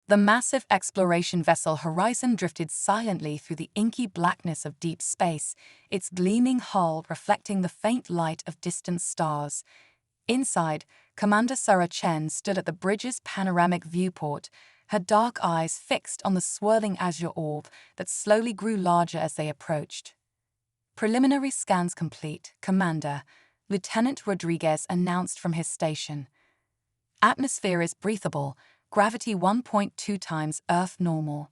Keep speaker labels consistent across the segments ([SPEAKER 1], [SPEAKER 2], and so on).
[SPEAKER 1] The massive exploration vessel Horizon drifted silently through the inky blackness of deep space, its gleaming hull reflecting the faint light of distant stars. Inside, Commander Sarah Chen stood at the bridge's panoramic viewport, her dark eyes fixed on the swirling azure orb that slowly grew larger as they approached. "Preliminary scans complete, Commander," Lieutenant Rodriguez announced from his station. "Atmosphere is breathable, gravity 1.2 times Earth normal.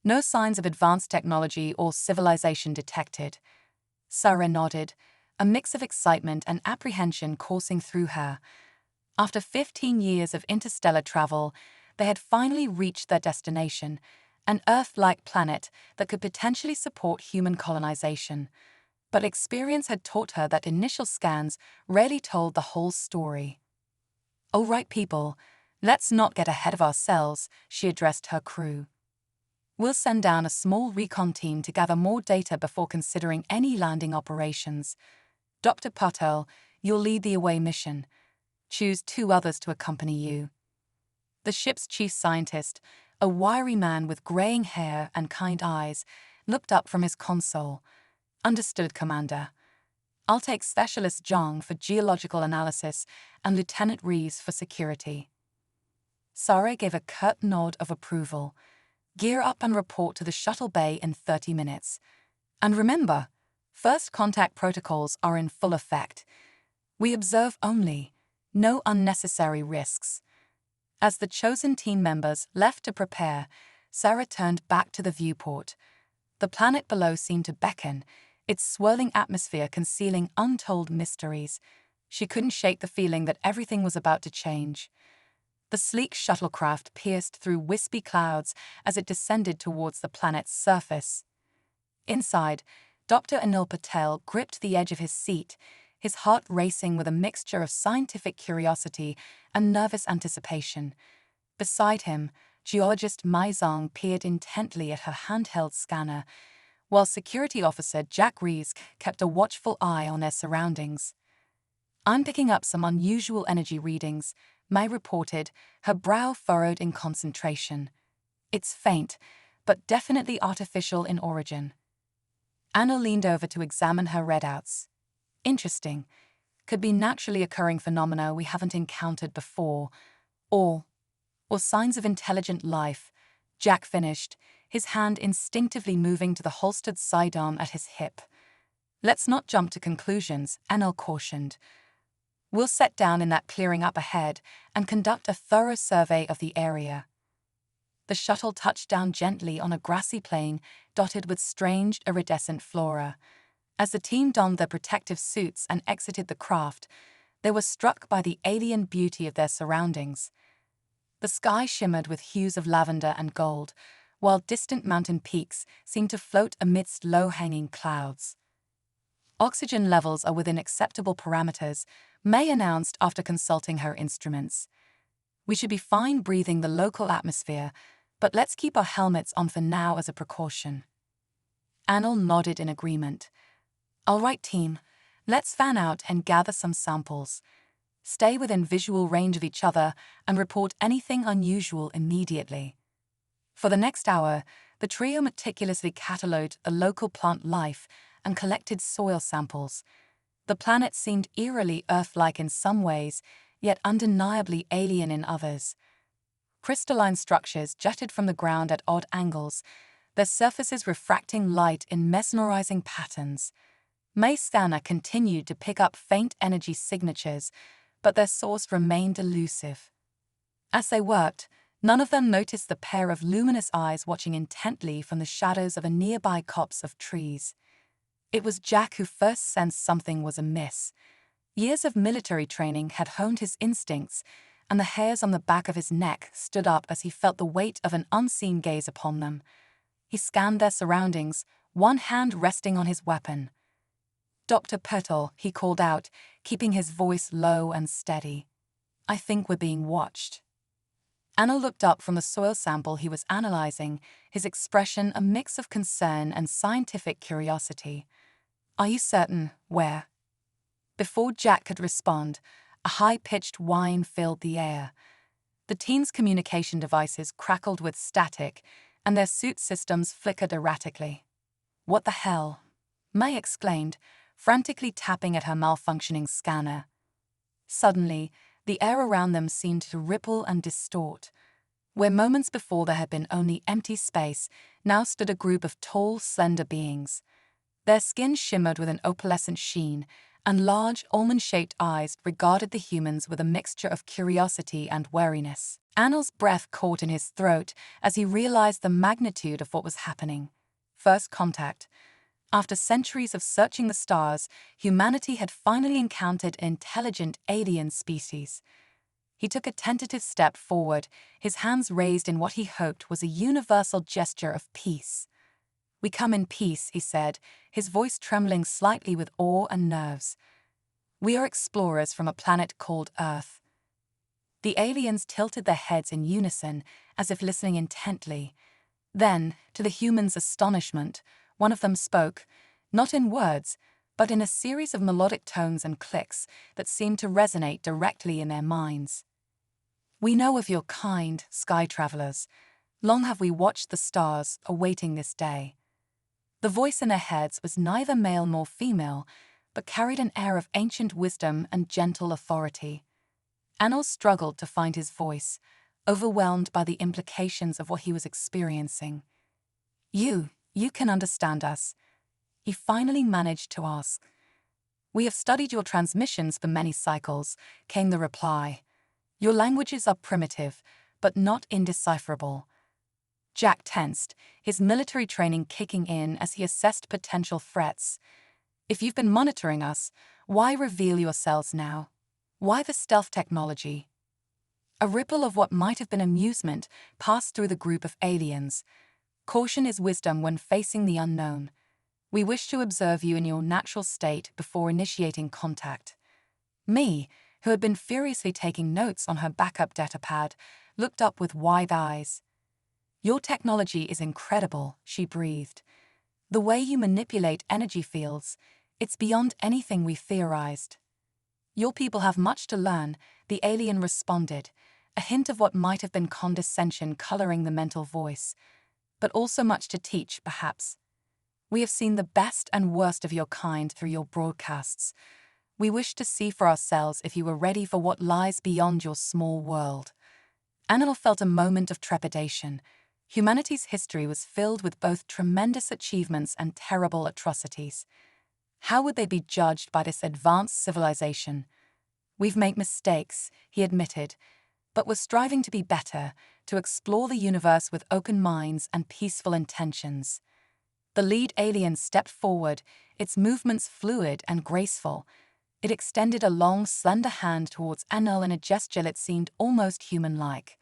[SPEAKER 1] No signs of advanced technology or civilization detected." Sarah nodded, a mix of excitement and apprehension coursing through her. After 15 years of interstellar travel, they had finally reached their destination, an Earth-like planet that could potentially support human colonization. But experience had taught her that initial scans rarely told the whole story. "All right, people, let's not get ahead of ourselves," she addressed her crew. "We'll send down a small recon team to gather more data before considering any landing operations. Dr. Patel, you'll lead the away mission. Choose 2 others to accompany you." The ship's chief scientist, a wiry man with graying hair and kind eyes, looked up from his console. "Understood, Commander. I'll take Specialist Zhang for geological analysis and Lieutenant Reeves for security." Sarah gave a curt nod of approval. "Gear up and report to the shuttle bay in 30 minutes. And remember, first contact protocols are in full effect. We observe only, no unnecessary risks." As the chosen team members left to prepare, Sarah turned back to the viewport. The planet below seemed to beckon, its swirling atmosphere concealing untold mysteries. She couldn't shake the feeling that everything was about to change. The sleek shuttlecraft pierced through wispy clouds as it descended towards the planet's surface. Inside, Dr. Anil Patel gripped the edge of his seat, his heart racing with a mixture of scientific curiosity and nervous anticipation. Beside him, geologist Mai Zong peered intently at her handheld scanner, while security officer Jack Reeves kept a watchful eye on their surroundings. "I'm picking up some unusual energy readings," Mai reported, her brow furrowed in concentration. "It's faint, but definitely artificial in origin." Anna leaned over to examine her readouts. "Interesting. Could be naturally occurring phenomena we haven't encountered before. Or signs of intelligent life," Jack finished, his hand instinctively moving to the holstered sidearm at his hip. "Let's not jump to conclusions," Anil cautioned. "We'll set down in that clearing up ahead and conduct a thorough survey of the area." The shuttle touched down gently on a grassy plain dotted with strange iridescent flora. As the team donned their protective suits and exited the craft, they were struck by the alien beauty of their surroundings. The sky shimmered with hues of lavender and gold, while distant mountain peaks seemed to float amidst low-hanging clouds. "Oxygen levels are within acceptable parameters," May announced after consulting her instruments. "We should be fine breathing the local atmosphere, but let's keep our helmets on for now as a precaution." Anil nodded in agreement. "All right, team, let's fan out and gather some samples. Stay within visual range of each other and report anything unusual immediately." For the next hour, the trio meticulously catalogued the local plant life and collected soil samples. The planet seemed eerily Earth-like in some ways, yet undeniably alien in others. Crystalline structures jutted from the ground at odd angles, their surfaces refracting light in mesmerizing patterns. May's scanner continued to pick up faint energy signatures, but their source remained elusive. As they worked, none of them noticed the pair of luminous eyes watching intently from the shadows of a nearby copse of trees. It was Jack who first sensed something was amiss. Years of military training had honed his instincts, and the hairs on the back of his neck stood up as he felt the weight of an unseen gaze upon them. He scanned their surroundings, one hand resting on his weapon. "Dr. Petal," he called out, keeping his voice low and steady. "I think we're being watched." Anna looked up from the soil sample he was analyzing, his expression a mix of concern and scientific curiosity. "Are you certain? Where?" Before Jack could respond, a high-pitched whine filled the air. The teens' communication devices crackled with static, and their suit systems flickered erratically. "What the hell?" May exclaimed, frantically tapping at her malfunctioning scanner. Suddenly, the air around them seemed to ripple and distort. Where moments before there had been only empty space, now stood a group of tall, slender beings. Their skin shimmered with an opalescent sheen, and large, almond-shaped eyes regarded the humans with a mixture of curiosity and wariness. Anil's breath caught in his throat as he realized the magnitude of what was happening. First contact. After centuries of searching the stars, humanity had finally encountered an intelligent alien species. He took a tentative step forward, his hands raised in what he hoped was a universal gesture of peace. "We come in peace," he said, his voice trembling slightly with awe and nerves. "We are explorers from a planet called Earth." The aliens tilted their heads in unison, as if listening intently. Then, to the humans' astonishment, one of them spoke, not in words, but in a series of melodic tones and clicks that seemed to resonate directly in their minds. "We know of your kind, sky travelers. Long have we watched the stars, awaiting this day." The voice in their heads was neither male nor female, but carried an air of ancient wisdom and gentle authority. Anil struggled to find his voice, overwhelmed by the implications of what he was experiencing. You can understand us," he finally managed to ask. "We have studied your transmissions for many cycles," came the reply. "Your languages are primitive, but not indecipherable." Jack tensed, his military training kicking in as he assessed potential threats. "If you've been monitoring us, why reveal yourselves now? Why the stealth technology?" A ripple of what might have been amusement passed through the group of aliens. "Caution is wisdom when facing the unknown. We wish to observe you in your natural state before initiating contact." Me, who had been furiously taking notes on her backup datapad, looked up with wide eyes. "Your technology is incredible," she breathed. "The way you manipulate energy fields, it's beyond anything we theorized." "Your people have much to learn," the alien responded, a hint of what might have been condescension coloring the mental voice. "But also much to teach, perhaps. We have seen the best and worst of your kind through your broadcasts. We wish to see for ourselves if you are ready for what lies beyond your small world." Anil felt a moment of trepidation. Humanity's history was filled with both tremendous achievements and terrible atrocities. How would they be judged by this advanced civilization? "We've made mistakes," he admitted, "but we're striving to be better, to explore the universe with open minds and peaceful intentions." The lead alien stepped forward, its movements fluid and graceful. It extended a long, slender hand towards Anil in a gesture that seemed almost human-like.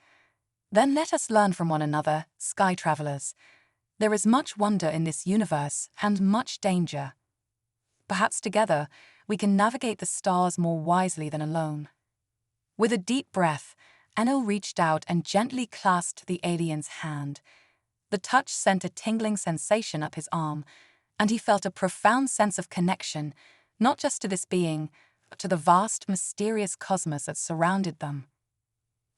[SPEAKER 1] "Then let us learn from one another, sky travelers. There is much wonder in this universe and much danger. Perhaps together we can navigate the stars more wisely than alone." With a deep breath, Anil reached out and gently clasped the alien's hand. The touch sent a tingling sensation up his arm, and he felt a profound sense of connection, not just to this being, but to the vast, mysterious cosmos that surrounded them.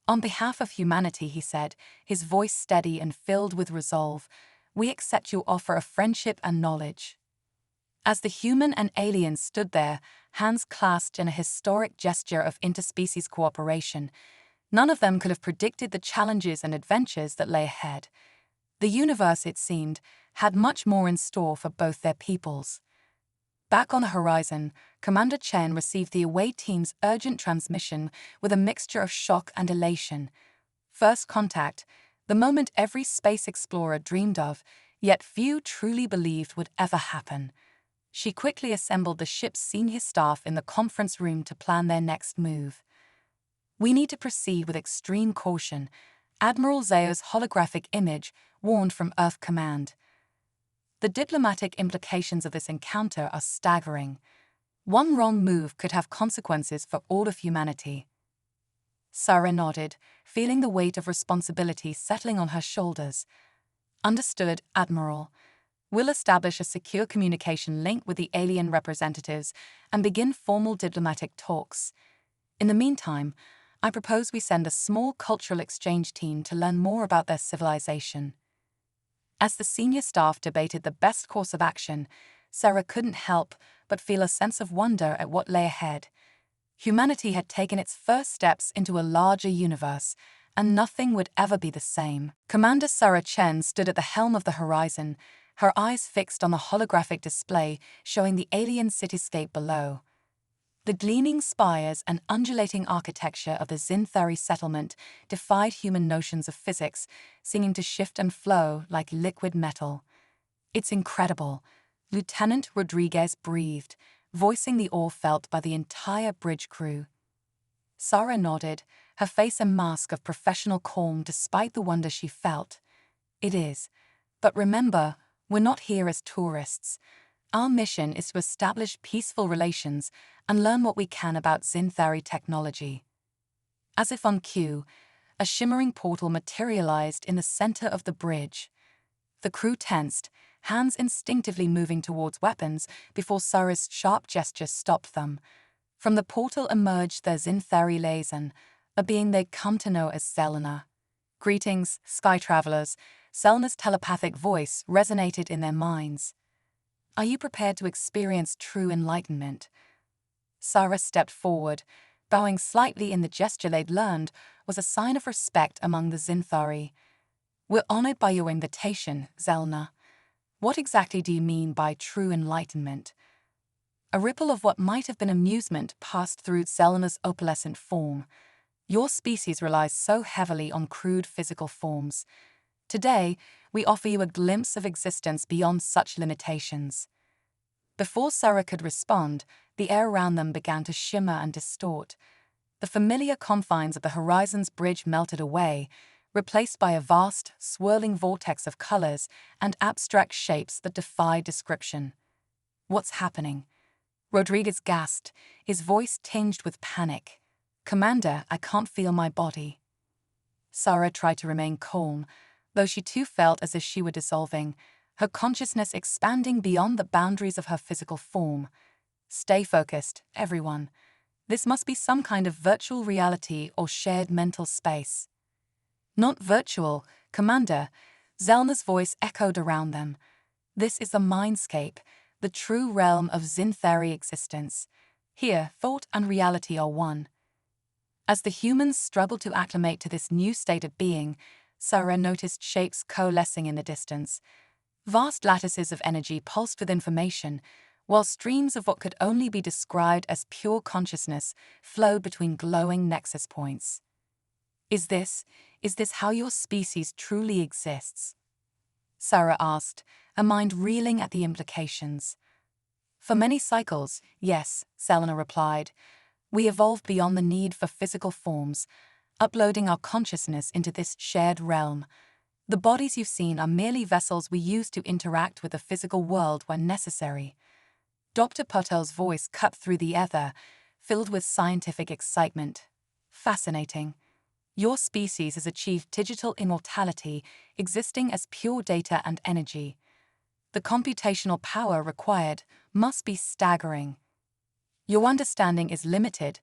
[SPEAKER 1] "On behalf of humanity," he said, his voice steady and filled with resolve, "we accept your offer of friendship and knowledge." As the human and alien stood there, hands clasped in a historic gesture of interspecies cooperation, none of them could have predicted the challenges and adventures that lay ahead. The universe, it seemed, had much more in store for both their peoples. Back on the horizon, Commander Chen received the away team's urgent transmission with a mixture of shock and elation. First contact, the moment every space explorer dreamed of, yet few truly believed would ever happen. She quickly assembled the ship's senior staff in the conference room to plan their next move. "We need to proceed with extreme caution," Admiral Zao's holographic image warned from Earth Command. "The diplomatic implications of this encounter are staggering. One wrong move could have consequences for all of humanity." Sarah nodded, feeling the weight of responsibility settling on her shoulders. "Understood, Admiral. We'll establish a secure communication link with the alien representatives and begin formal diplomatic talks. In the meantime, I propose we send a small cultural exchange team to learn more about their civilization. As the senior staff debated the best course of action, Sarah couldn't help but feel a sense of wonder at what lay ahead. Humanity had taken its first steps into a larger universe, and nothing would ever be the same. Commander Sarah Chen stood at the helm of the Horizon, her eyes fixed on the holographic display showing the alien cityscape below. The gleaming spires and undulating architecture of the Zinthari settlement defied human notions of physics, seeming to shift and flow like liquid metal. "It's incredible," Lieutenant Rodriguez breathed, voicing the awe felt by the entire bridge crew. Sarah nodded, her face a mask of professional calm despite the wonder she felt. "It is. But remember, we're not here as tourists. Our mission is to establish peaceful relations and learn what we can about Zinthari technology." As if on cue, a shimmering portal materialized in the center of the bridge. The crew tensed, hands instinctively moving towards weapons before Sarah's sharp gesture stopped them. From the portal emerged their Zinthari liaison, a being they'd come to know as Selena. "Greetings, sky travelers," Selena's telepathic voice resonated in their minds. "Are you prepared to experience true enlightenment?" Sarah stepped forward, bowing slightly in the gesture they'd learned was a sign of respect among the Zinthari. "We're honored by your invitation, Zelna. What exactly do you mean by true enlightenment?" A ripple of what might have been amusement passed through Zelna's opalescent form. "Your species relies so heavily on crude physical forms. Today, we offer you a glimpse of existence beyond such limitations." Before Sarah could respond, the air around them began to shimmer and distort. The familiar confines of the Horizon's bridge melted away, replaced by a vast, swirling vortex of colors and abstract shapes that defied description. "What's happening?" Rodriguez gasped, his voice tinged with panic. "Commander, I can't feel my body." Sarah tried to remain calm, though she too felt as if she were dissolving, her consciousness expanding beyond the boundaries of her physical form. "Stay focused, everyone. This must be some kind of virtual reality or shared mental space." "Not virtual, Commander," Zelna's voice echoed around them. "This is the mindscape, the true realm of Zinthari existence. Here, thought and reality are one." As the humans struggled to acclimate to this new state of being, Sarah noticed shapes coalescing in the distance. Vast lattices of energy pulsed with information, while streams of what could only be described as pure consciousness flowed between glowing nexus points. Is this how your species truly exists?" Sarah asked, her mind reeling at the implications. "For many cycles, yes," Selena replied. "We evolved beyond the need for physical forms, uploading our consciousness into this shared realm. The bodies you've seen are merely vessels we use to interact with the physical world when necessary." Dr. Patel's voice cut through the ether, filled with scientific excitement. "Fascinating. Your species has achieved digital immortality, existing as pure data and energy. The computational power required must be staggering." "Your understanding is limited,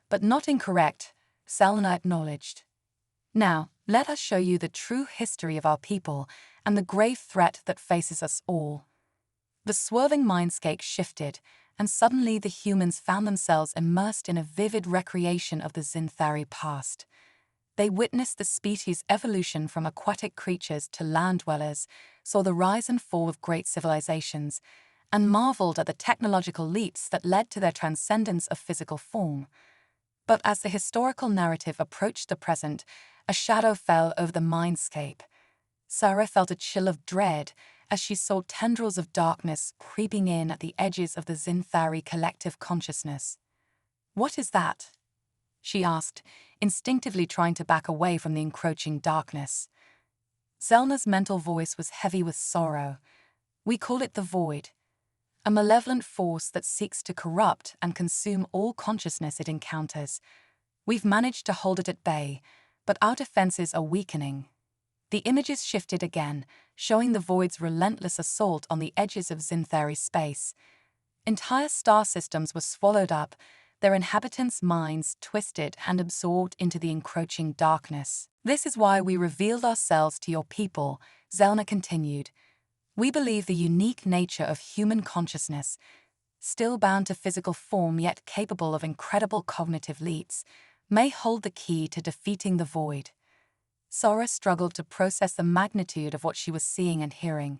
[SPEAKER 1] but not incorrect," Selena acknowledged. "Now, let us show you the true history of our people and the grave threat that faces us all." The swirling mindscape shifted, and suddenly the humans found themselves immersed in a vivid recreation of the Zinthari past. They witnessed the species' evolution from aquatic creatures to land dwellers, saw the rise and fall of great civilizations, and marveled at the technological leaps that led to their transcendence of physical form. But as the historical narrative approached the present, a shadow fell over the mindscape. Sarah felt a chill of dread as she saw tendrils of darkness creeping in at the edges of the Zinthari collective consciousness. "What is that?" she asked, instinctively trying to back away from the encroaching darkness. Zelna's mental voice was heavy with sorrow. "We call it the Void, a malevolent force that seeks to corrupt and consume all consciousness it encounters. We've managed to hold it at bay, but our defenses are weakening." The images shifted again, showing the Void's relentless assault on the edges of Zinthari space. Entire star systems were swallowed up, their inhabitants' minds twisted and absorbed into the encroaching darkness. This is why we revealed ourselves to your people, Zelna continued. We believe the unique nature of human consciousness, still bound to physical form yet capable of incredible cognitive leaps, may hold the key to defeating the void. Sora struggled to process the magnitude of what she was seeing and hearing.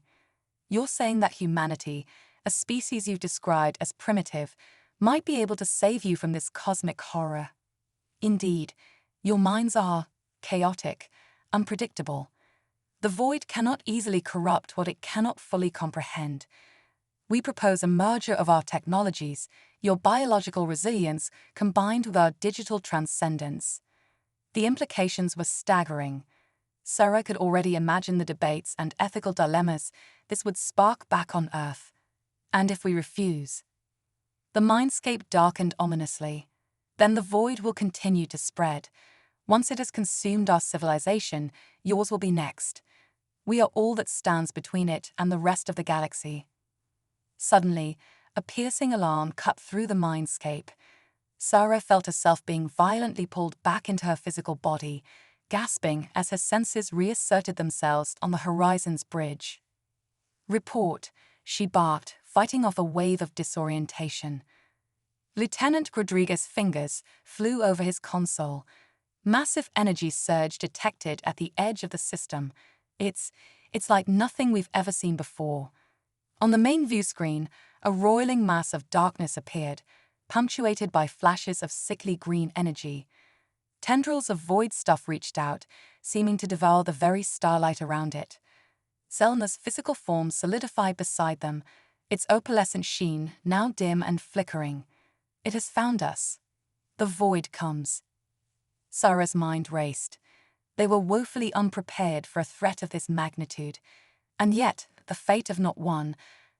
[SPEAKER 1] You're saying that humanity, a species you've described as primitive, might be able to save you from this cosmic horror. Indeed, your minds are chaotic, unpredictable. The void cannot easily corrupt what it cannot fully comprehend. We propose a merger of our technologies, your biological resilience combined with our digital transcendence. The implications were staggering. Sora could already imagine the debates and ethical dilemmas this would spark back on Earth. And if we refuse? The mindscape darkened ominously. Then the void will continue to spread. Once it has consumed our civilization, yours will be next. We are all that stands between it and the rest of the galaxy. Suddenly, a piercing alarm cut through the mindscape. Sora felt herself being violently pulled back into her physical body, gasping as her senses reasserted themselves on the horizon's bridge. Report, she barked, fighting off a wave of disorientation. Lieutenant Rodriguez's fingers flew over his console. Massive energy surge detected at the edge of the system. It's like nothing we've ever seen before. On the main view screen, a roiling mass of darkness appeared, punctuated by flashes of sickly green energy. Tendrils of void stuff reached out, seeming to devour the very starlight around it. Zelna's physical form solidified beside them, its opalescent sheen now dim and flickering. It has found us. The void comes. Sora's mind raced. They were woefully unprepared for a threat of this magnitude, and yet the fate of not one,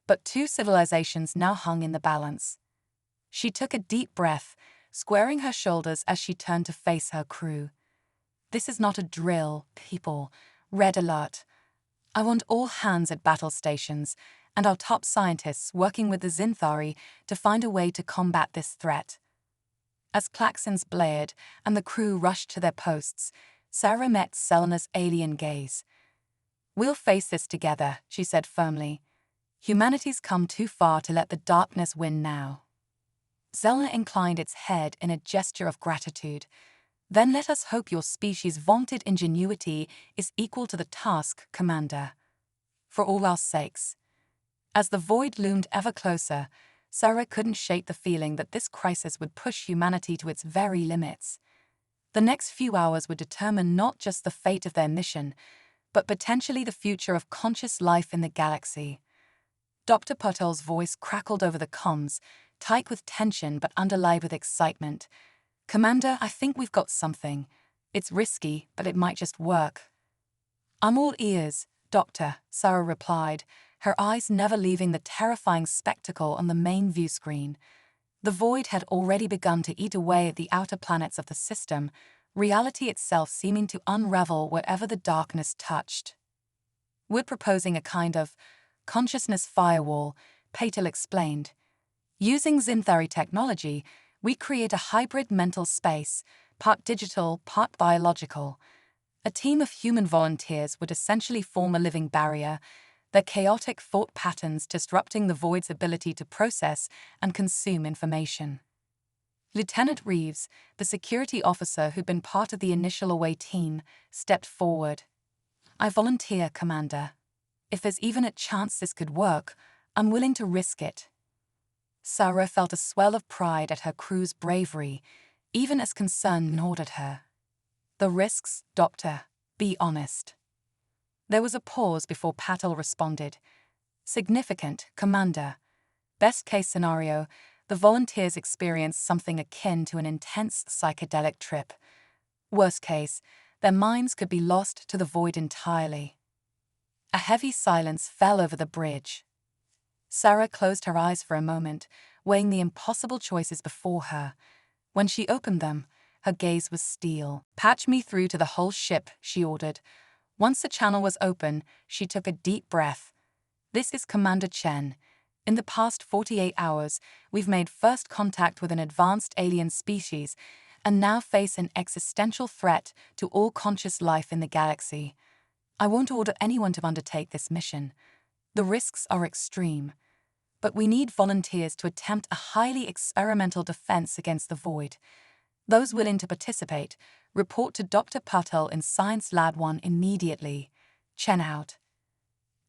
[SPEAKER 1] but two civilizations now hung in the balance. She took a deep breath, squaring her shoulders as she turned to face her crew. This is not a drill, people. Red alert. I want all hands at battle stations, and our top scientists working with the Zinthari to find a way to combat this threat. As klaxons blared and the crew rushed to their posts, Sora met Zelna's alien gaze. We'll face this together, she said firmly. Humanity's come too far to let the darkness win now. Zelna inclined its head in a gesture of gratitude. Then let us hope your species' vaunted ingenuity is equal to the task, Commander. For all our sakes. As the void loomed ever closer, Sora couldn't shake the feeling that this crisis would push humanity to its very limits. The next few hours would determine not just the fate of their mission, but potentially the future of conscious life in the galaxy. Dr. Patel's voice crackled over the comms, tight with tension but underlaid with excitement. Commander, I think we've got something. It's risky, but it might just work. I'm all ears, Doctor, Sora replied, her eyes never leaving the terrifying spectacle on the main view screen. The void had already begun to eat away at the outer planets of the system, reality itself seeming to unravel wherever the darkness touched. We're proposing a kind of consciousness firewall, Patel explained. Using Zinthari technology, we create a hybrid mental space, part digital, part biological. A team of human volunteers would essentially form a living barrier, their chaotic thought patterns disrupting the void's ability to process and consume information. Lieutenant Reeves, the security officer who'd been part of the initial away team, stepped forward. I volunteer, Commander. If there's even a chance this could work, I'm willing to risk it. Sora felt a swell of pride at her crew's bravery, even as concern gnawed at her. The risks, Doctor, be honest. There was a pause before Patel responded. Significant, Commander. Best case scenario, the volunteers experience something akin to an intense psychedelic trip. Worst case, their minds could be lost to the void entirely. A heavy silence fell over the bridge. Sora closed her eyes for a moment, weighing the impossible choices before her. When she opened them, her gaze was steel. Patch me through to the whole ship, she ordered. Once the channel was open, she took a deep breath. This is Commander Chen. In the past 48 hours, we've made first contact with an advanced alien species and now face an existential threat to all conscious life in the galaxy. I won't order anyone to undertake this mission. The risks are extreme. But we need volunteers to attempt a highly experimental defense against the void. Those willing to participate, report to Dr. Patel in Science Lab 1 immediately. Chen out.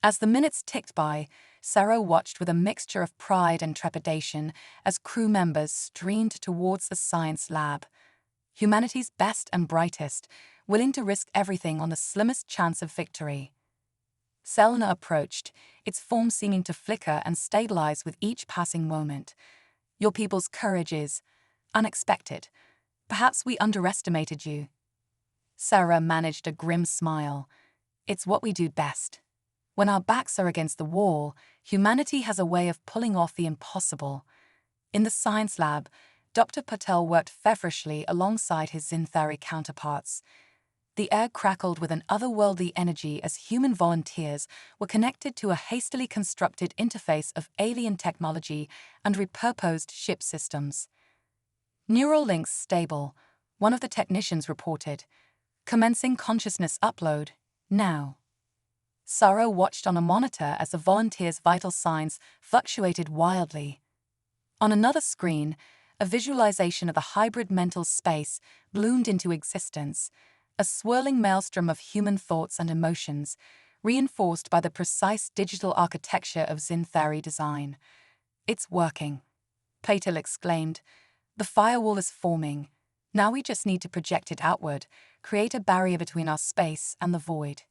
[SPEAKER 1] As the minutes ticked by, Sarah watched with a mixture of pride and trepidation as crew members streamed towards the science lab. Humanity's best and brightest, willing to risk everything on the slimmest chance of victory. Selena approached, its form seeming to flicker and stabilize with each passing moment. Your people's courage is unexpected. Perhaps we underestimated you. Sarah managed a grim smile. It's what we do best. When our backs are against the wall, humanity has a way of pulling off the impossible. In the science lab, Dr. Patel worked feverishly alongside his Zinthari counterparts. The air crackled with an otherworldly energy as human volunteers were connected to a hastily constructed interface of alien technology and repurposed ship systems. Neural links stable, one of the technicians reported. Commencing consciousness upload, now. Sarah watched on a monitor as the volunteers' vital signs fluctuated wildly. On another screen, a visualization of the hybrid mental space bloomed into existence, a swirling maelstrom of human thoughts and emotions, reinforced by the precise digital architecture of Zinthari design. It's working, Patel exclaimed. The firewall is forming. Now we just need to project it outward, create a barrier between our space and the void.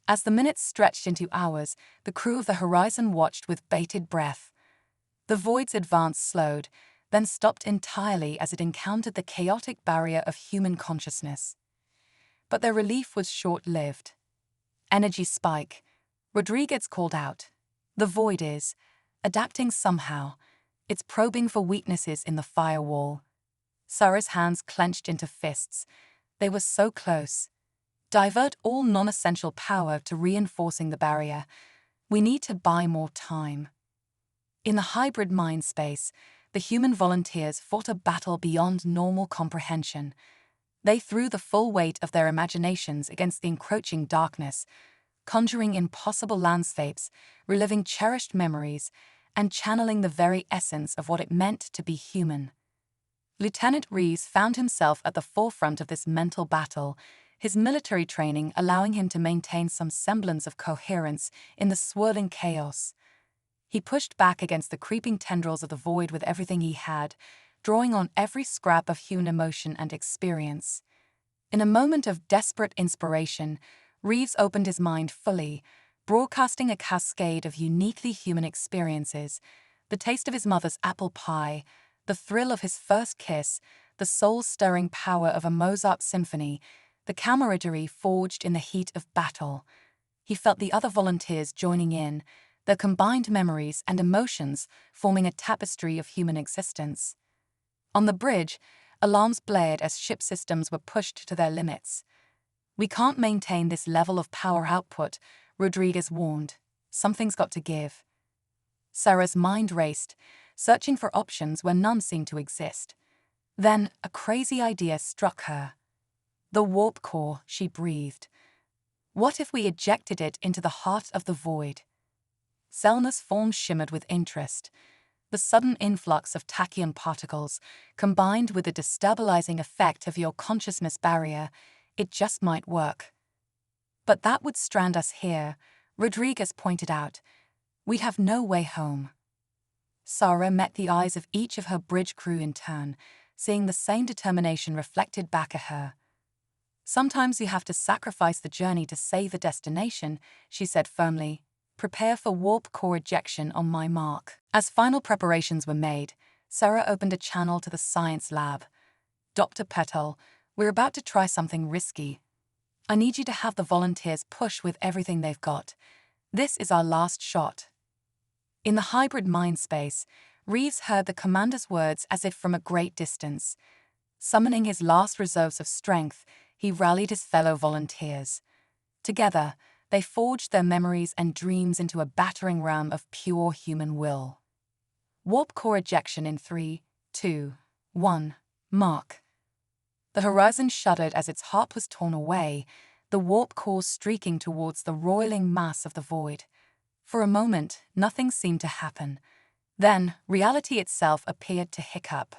[SPEAKER 1] As the minutes stretched into hours, the crew of the Horizon watched with bated breath. The void's advance slowed, then stopped entirely as it encountered the chaotic barrier of human consciousness. But their relief was short-lived. Energy spike. Rodriguez called out. The void is adapting somehow. It's probing for weaknesses in the firewall. Sarah's hands clenched into fists. They were so close. Divert all non-essential power to reinforcing the barrier. We need to buy more time. In the hybrid mind space, the human volunteers fought a battle beyond normal comprehension. They threw the full weight of their imaginations against the encroaching darkness, conjuring impossible landscapes, reliving cherished memories, and channeling the very essence of what it meant to be human. Lieutenant Reeves found himself at the forefront of this mental battle, his military training allowing him to maintain some semblance of coherence in the swirling chaos. He pushed back against the creeping tendrils of the void with everything he had, drawing on every scrap of human emotion and experience. In a moment of desperate inspiration, Reeves opened his mind fully, broadcasting a cascade of uniquely human experiences: the taste of his mother's apple pie, the thrill of his first kiss, the soul-stirring power of a Mozart symphony, the camaraderie forged in the heat of battle. He felt the other volunteers joining in, their combined memories and emotions forming a tapestry of human existence. On the bridge, alarms blared as ship systems were pushed to their limits. We can't maintain this level of power output, Rodriguez warned. Something's got to give. Sarah's mind raced, searching for options where none seemed to exist. Then a crazy idea struck her. The warp core, she breathed. What if we ejected it into the heart of the void? Selna's form shimmered with interest. The sudden influx of tachyon particles, combined with the destabilizing effect of your consciousness barrier, it just might work. But that would strand us here, Rodriguez pointed out. We'd have no way home. Sarah met the eyes of each of her bridge crew in turn, seeing the same determination reflected back at her. Sometimes you have to sacrifice the journey to save the destination, she said firmly. Prepare for warp core ejection on my mark. As final preparations were made, Sarah opened a channel to the science lab. Dr. Patel, we're about to try something risky. I need you to have the volunteers push with everything they've got. This is our last shot. In the hybrid mind space, Reeves heard the commander's words as if from a great distance. Summoning his last reserves of strength, he rallied his fellow volunteers. Together, They forged their memories and dreams into a battering ram of pure human will. Warp core ejection in 3, 2, 1, mark. The horizon shuddered as its heart was torn away, the warp core streaking towards the roiling mass of the void. For a moment, nothing seemed to happen. Then, reality itself appeared to hiccup.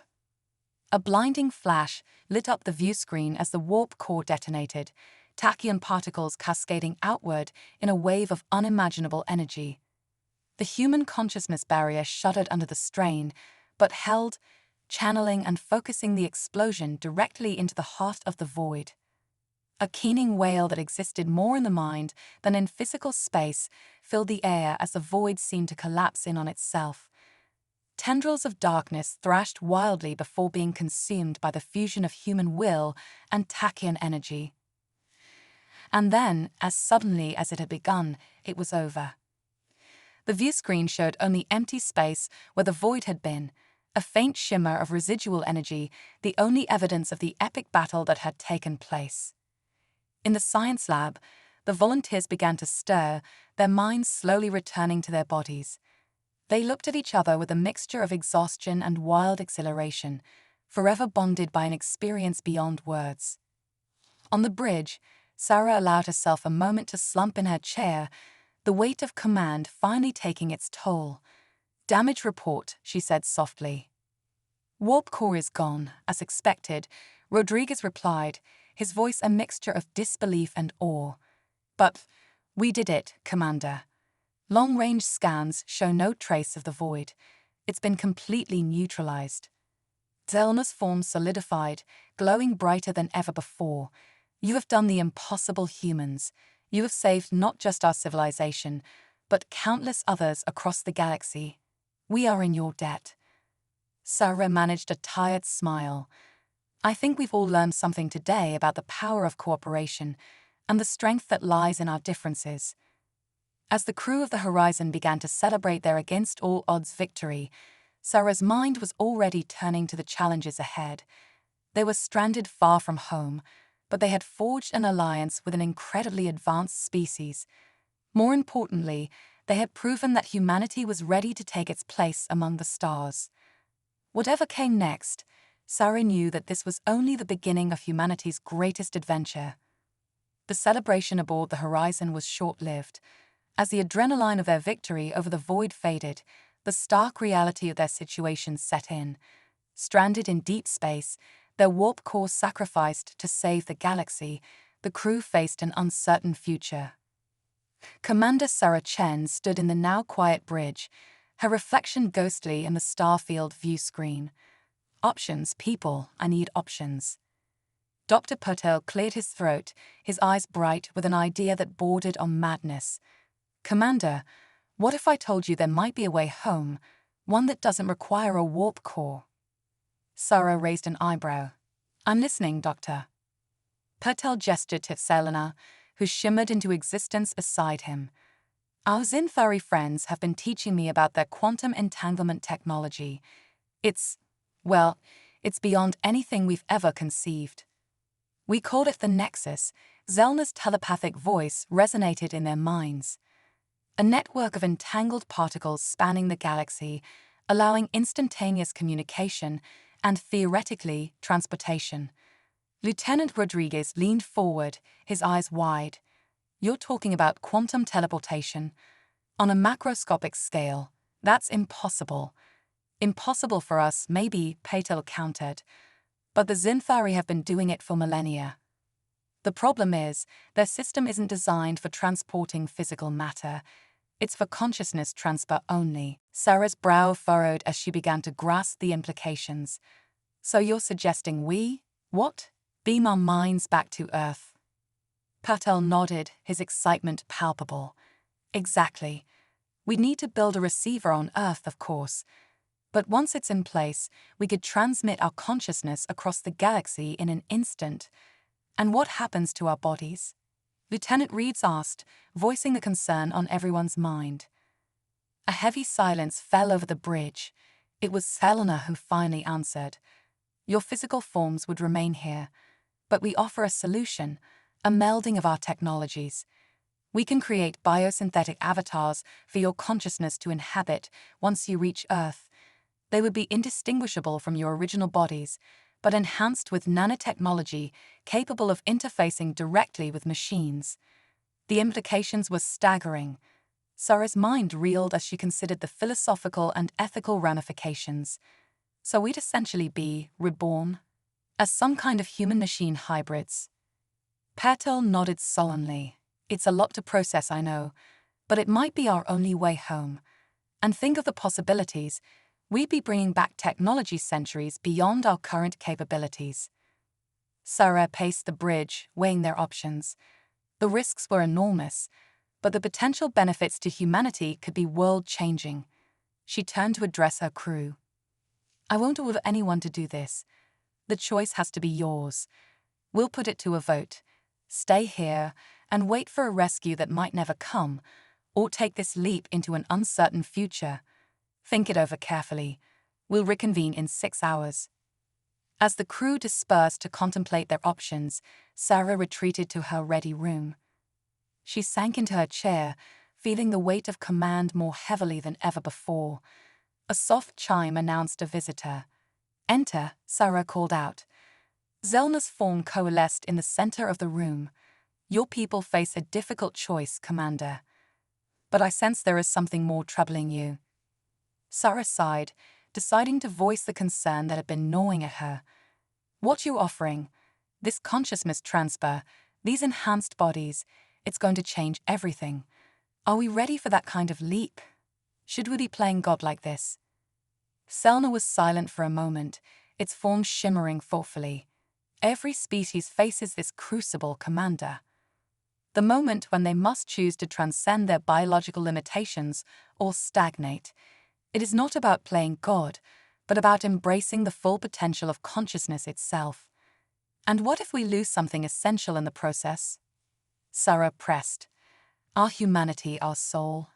[SPEAKER 1] A blinding flash lit up the view screen as the warp core detonated, tachyon particles cascading outward in a wave of unimaginable energy. The human consciousness barrier shuddered under the strain, but held, channeling and focusing the explosion directly into the heart of the void. A keening wail that existed more in the mind than in physical space filled the air as the void seemed to collapse in on itself. Tendrils of darkness thrashed wildly before being consumed by the fusion of human will and tachyon energy. And then, as suddenly as it had begun, it was over. The view screen showed only empty space where the void had been, a faint shimmer of residual energy, the only evidence of the epic battle that had taken place. In the science lab, the volunteers began to stir, their minds slowly returning to their bodies. They looked at each other with a mixture of exhaustion and wild exhilaration, forever bonded by an experience beyond words. On the bridge, Sarah allowed herself a moment to slump in her chair, the weight of command finally taking its toll. "Damage report," she said softly. "Warp core is gone," as expected, Rodriguez replied, his voice a mixture of disbelief and awe. "But we did it, Commander. Long-range scans show no trace of the void. It's been completely neutralized." Zelna's form solidified, glowing brighter than ever before. "You have done the impossible, humans. You have saved not just our civilization, but countless others across the galaxy. We are in your debt." Sarah managed a tired smile. "I think we've all learned something today about the power of cooperation and the strength that lies in our differences." As the crew of the Horizon began to celebrate their against-all-odds victory, Sarah's mind was already turning to the challenges ahead. They were stranded far from home, but they had forged an alliance with an incredibly advanced species. More importantly, they had proven that humanity was ready to take its place among the stars. Whatever came next, Sarah knew that this was only the beginning of humanity's greatest adventure. The celebration aboard the Horizon was short-lived. As the adrenaline of their victory over the void faded, the stark reality of their situation set in. Stranded in deep space, their warp core sacrificed to save the galaxy, the crew faced an uncertain future. Commander Sarah Chen stood in the now quiet bridge, her reflection ghostly in the starfield view screen. "Options, people, I need options." Dr. Patel cleared his throat, his eyes bright with an idea that bordered on madness. "Commander, what if I told you there might be a way home, one that doesn't require a warp core?" Sarah raised an eyebrow. "I'm listening, Doctor." Patel gestured to Selena, who shimmered into existence beside him. "Our Zinthari friends have been teaching me about their quantum entanglement technology. It's beyond anything we've ever conceived. We called it the Nexus." Zelna's telepathic voice resonated in their minds. "A network of entangled particles spanning the galaxy, allowing instantaneous communication and, theoretically, transportation." Lieutenant Rodriguez leaned forward, his eyes wide. "You're talking about quantum teleportation? On a macroscopic scale, that's impossible." "Impossible for us, maybe," Patel countered. "But the Zinthari have been doing it for millennia. The problem is, their system isn't designed for transporting physical matter. It's for consciousness transfer only." Sarah's brow furrowed as she began to grasp the implications. "So you're suggesting we, what? Beam our minds back to Earth?" Patel nodded, his excitement palpable. "Exactly. We'd need to build a receiver on Earth, of course. But once it's in place, we could transmit our consciousness across the galaxy in an instant. And what happens to our bodies?" Lieutenant Reeds asked, voicing the concern on everyone's mind. A heavy silence fell over the bridge. It was Selena who finally answered. "Your physical forms would remain here, but we offer a solution, a melding of our technologies. We can create biosynthetic avatars for your consciousness to inhabit once you reach Earth. They would be indistinguishable from your original bodies, but enhanced with nanotechnology capable of interfacing directly with machines. The implications were staggering. Sarah's mind reeled as she considered the philosophical and ethical ramifications. So we'd essentially be reborn as some kind of human-machine hybrids. Patel nodded sullenly. It's a lot to process, I know, but it might be our only way home. And think of the possibilities. We'd be bringing back technology centuries beyond our current capabilities. Sarah paced the bridge, weighing their options. The risks were enormous, but the potential benefits to humanity could be world-changing. She turned to address her crew. I won't order anyone to do this. The choice has to be yours. We'll put it to a vote. Stay here and wait for a rescue that might never come, or take this leap into an uncertain future. Think it over carefully. We'll reconvene in 6 hours. As the crew dispersed to contemplate their options, Sarah retreated to her ready room. She sank into her chair, feeling the weight of command more heavily than ever before. A soft chime announced a visitor. Enter, Sarah called out. Zelna's form coalesced in the center of the room. Your people face a difficult choice, Commander. But I sense there is something more troubling you. Sarah sighed, deciding to voice the concern that had been gnawing at her. What you're offering, this consciousness transfer, these enhanced bodies, it's going to change everything. Are we ready for that kind of leap? Should we be playing God like this? Selna was silent for a moment, its form shimmering thoughtfully. Every species faces this crucible, Commander. The moment when they must choose to transcend their biological limitations or stagnate. It is not about playing God, but about embracing the full potential of consciousness itself. And what if we lose something essential in the process? Sarah pressed. Our humanity, our soul.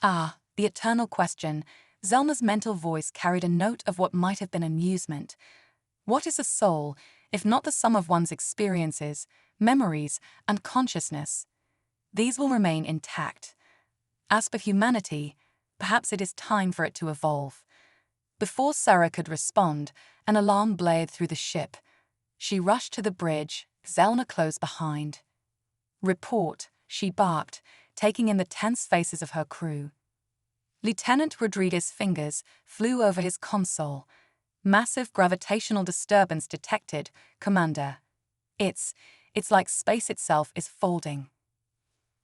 [SPEAKER 1] Ah, the eternal question. Zelna's mental voice carried a note of what might have been amusement. What is a soul, if not the sum of one's experiences, memories, and consciousness? These will remain intact. As for humanity, perhaps it is time for it to evolve. Before Sarah could respond, an alarm blared through the ship. She rushed to the bridge, Zelna close behind. Report, she barked, taking in the tense faces of her crew. Lieutenant Rodriguez's fingers flew over his console. Massive gravitational disturbance detected, Commander. It's like space itself is folding.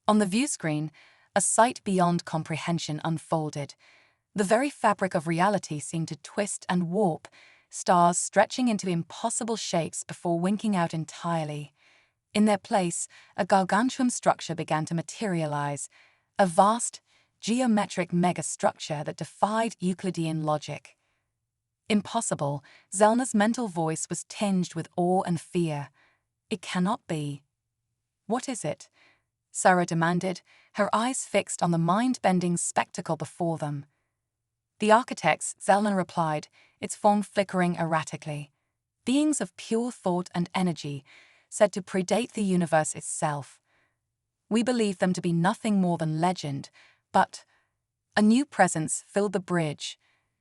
[SPEAKER 1] On the view screen, a sight beyond comprehension unfolded. The very fabric of reality seemed to twist and warp, stars stretching into impossible shapes before winking out entirely. In their place, a gargantuan structure began to materialize, a vast, geometric megastructure that defied Euclidean logic. Impossible, Zelna's mental voice was tinged with awe and fear. It cannot be. What is it? Sarah demanded, her eyes fixed on the mind-bending spectacle before them. The architects, Zelna replied, its form flickering erratically. Beings of pure thought and energy, said to predate the universe itself. We believe them to be nothing more than legend, but a new presence filled the bridge,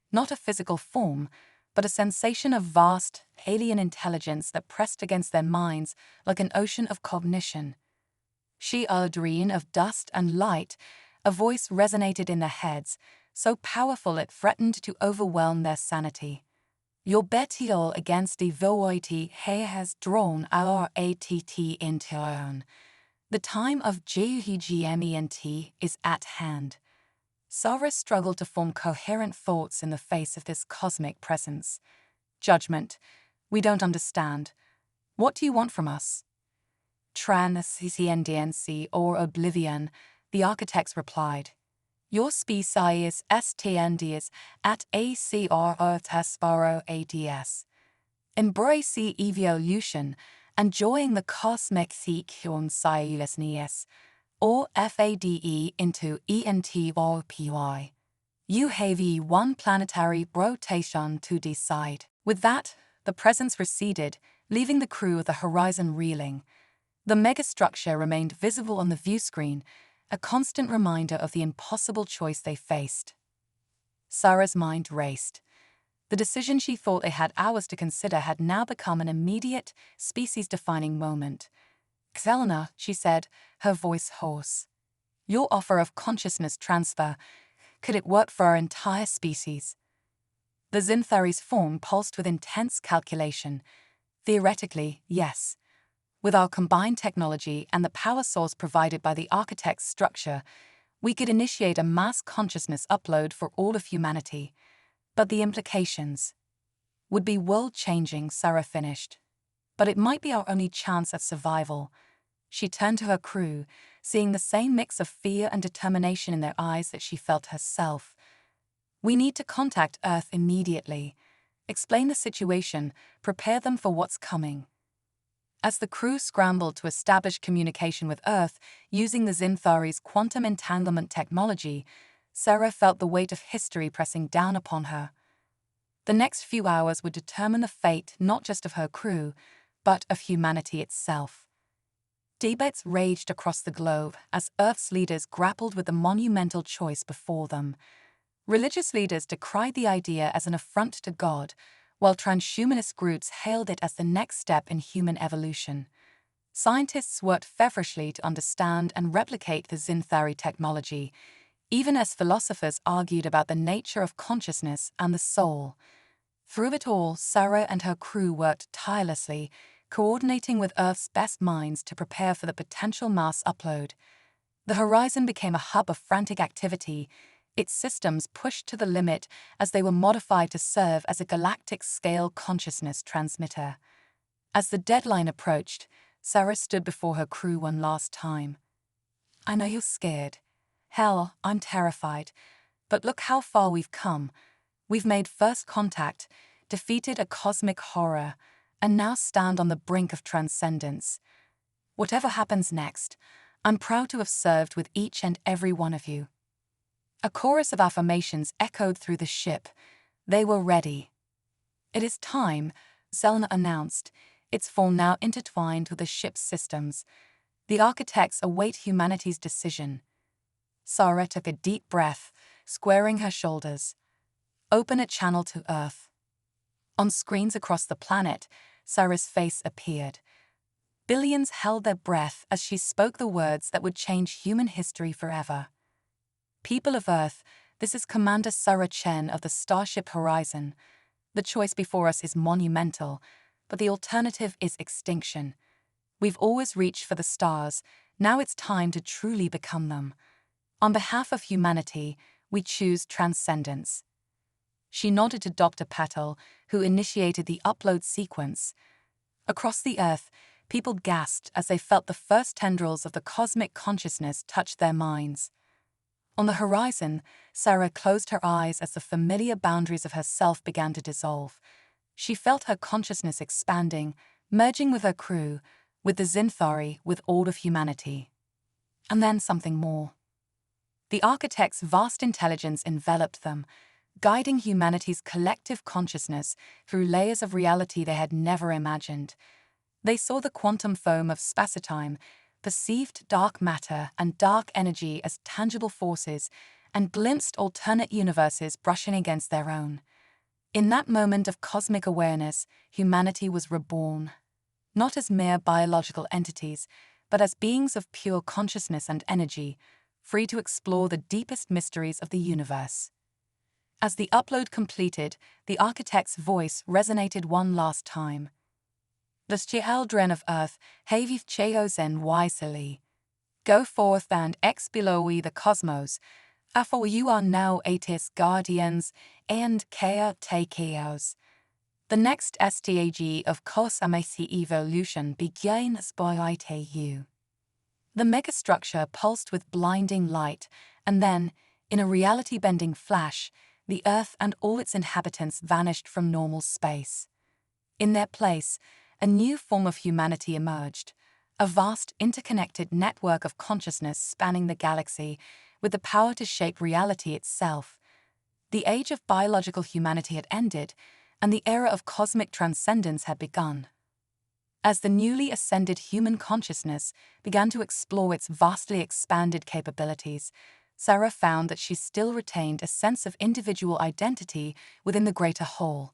[SPEAKER 1] not a physical form, but a sensation of vast, alien intelligence that pressed against their minds like an ocean of cognition. She Aldrine of dust and light, a voice resonated in their heads, so powerful it threatened to overwhelm their sanity. Your battle against definitivity has drawn our ATT into own. The time of JUGMENT is at hand. Sarah struggled to form coherent thoughts in the face of this cosmic presence. Judgment. We don't understand. What do you want from us? Transcendence or oblivion, the architects replied. Your species STNDs at ACR Embrace evolution, enjoying the cosmic sequence or FADE into ENTRPY. You have one planetary rotation to decide. With that, the presence receded, leaving the crew of the horizon reeling. The megastructure remained visible on the view screen, a constant reminder of the impossible choice they faced. Sarah's mind raced. The decision she thought they had hours to consider had now become an immediate, species-defining moment. "Xelena," she said, her voice hoarse. "Your offer of consciousness transfer, could it work for our entire species?" The Xinthary's form pulsed with intense calculation. "Theoretically, yes. With our combined technology and the power source provided by the architect's structure, we could initiate a mass consciousness upload for all of humanity. But the implications would be world-changing," Sarah finished. "But it might be our only chance at survival." She turned to her crew, seeing the same mix of fear and determination in their eyes that she felt herself. "We need to contact Earth immediately. Explain the situation, prepare them for what's coming." As the crew scrambled to establish communication with Earth using the Xinthary's quantum entanglement technology, Sarah felt the weight of history pressing down upon her. The next few hours would determine the fate not just of her crew, but of humanity itself. Debates raged across the globe as Earth's leaders grappled with the monumental choice before them. Religious leaders decried the idea as an affront to God, while transhumanist groups hailed it as the next step in human evolution. Scientists worked feverishly to understand and replicate the Xinthary technology, even as philosophers argued about the nature of consciousness and the soul. Through it all, Sarah and her crew worked tirelessly, coordinating with Earth's best minds to prepare for the potential mass upload. The horizon became a hub of frantic activity, its systems pushed to the limit as they were modified to serve as a galactic-scale consciousness transmitter. As the deadline approached, Sarah stood before her crew one last time. "I know you're scared. Hell, I'm terrified. But look how far we've come. We've made first contact, defeated a cosmic horror, and now stand on the brink of transcendence. Whatever happens next, I'm proud to have served with each and every one of you." A chorus of affirmations echoed through the ship. They were ready. "It is time," Xelena announced, its form now intertwined with the ship's systems. "The architects await humanity's decision." Sarah took a deep breath, squaring her shoulders. "Open a channel to Earth." On screens across the planet, Sarah's face appeared. Billions held their breath as she spoke the words that would change human history forever. "People of Earth, this is Commander Sarah Chen of the Starship Horizon. The choice before us is monumental, but the alternative is extinction. We've always reached for the stars, now it's time to truly become them. On behalf of humanity, we choose transcendence." She nodded to Dr. Patel, who initiated the upload sequence. Across the Earth, people gasped as they felt the first tendrils of the cosmic consciousness touch their minds. On the horizon, Sarah closed her eyes as the familiar boundaries of herself began to dissolve. She felt her consciousness expanding, merging with her crew, with the Xinthary, with all of humanity. And then something more. The architect's vast intelligence enveloped them, guiding humanity's collective consciousness through layers of reality they had never imagined. They saw the quantum foam of spacetime, perceived dark matter and dark energy as tangible forces, and glimpsed alternate universes brushing against their own. In that moment of cosmic awareness, humanity was reborn, not as mere biological entities, but as beings of pure consciousness and energy, free to explore the deepest mysteries of the universe. As the upload completed, the architect's voice resonated one last time. "The children of Earth have chosen wisely. Go forth and explore the cosmos, for you are now its guardians and caretakers. The next stage of cosmic evolution begins by you." The megastructure pulsed with blinding light, and then, in a reality-bending flash, the Earth and all its inhabitants vanished from normal space. In their place, a new form of humanity emerged, a vast interconnected network of consciousness spanning the galaxy, with the power to shape reality itself. The age of biological humanity had ended, and the era of cosmic transcendence had begun. As the newly ascended human consciousness began to explore its vastly expanded capabilities, Sarah found that she still retained a sense of individual identity within the greater whole.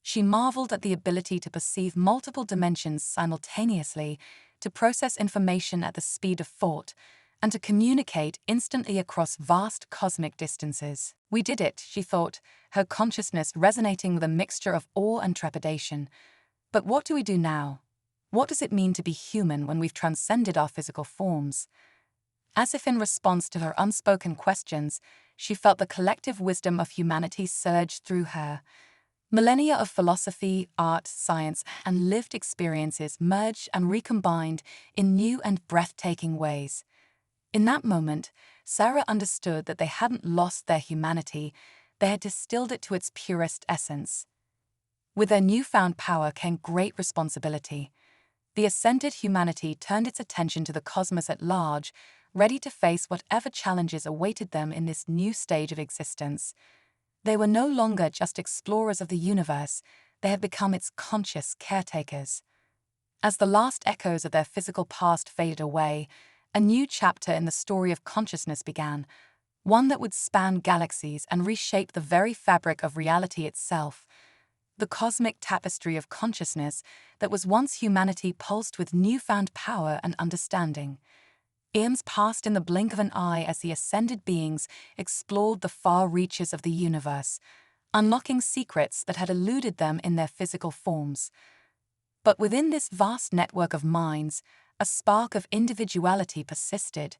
[SPEAKER 1] She marveled at the ability to perceive multiple dimensions simultaneously, to process information at the speed of thought, and to communicate instantly across vast cosmic distances. "We did it," she thought, her consciousness resonating with a mixture of awe and trepidation. "But what do we do now? What does it mean to be human when we've transcended our physical forms?" As if in response to her unspoken questions, she felt the collective wisdom of humanity surge through her. Millennia of philosophy, art, science, and lived experiences merged and recombined in new and breathtaking ways. In that moment, Sarah understood that they hadn't lost their humanity, they had distilled it to its purest essence. With their newfound power came great responsibility. The ascended humanity turned its attention to the cosmos at large, ready to face whatever challenges awaited them in this new stage of existence. They were no longer just explorers of the universe, they had become its conscious caretakers. As the last echoes of their physical past faded away, a new chapter in the story of consciousness began, one that would span galaxies and reshape the very fabric of reality itself. The cosmic tapestry of consciousness that was once humanity pulsed with newfound power and understanding. Eons passed in the blink of an eye as the ascended beings explored the far reaches of the universe, unlocking secrets that had eluded them in their physical forms. But within this vast network of minds, a spark of individuality persisted.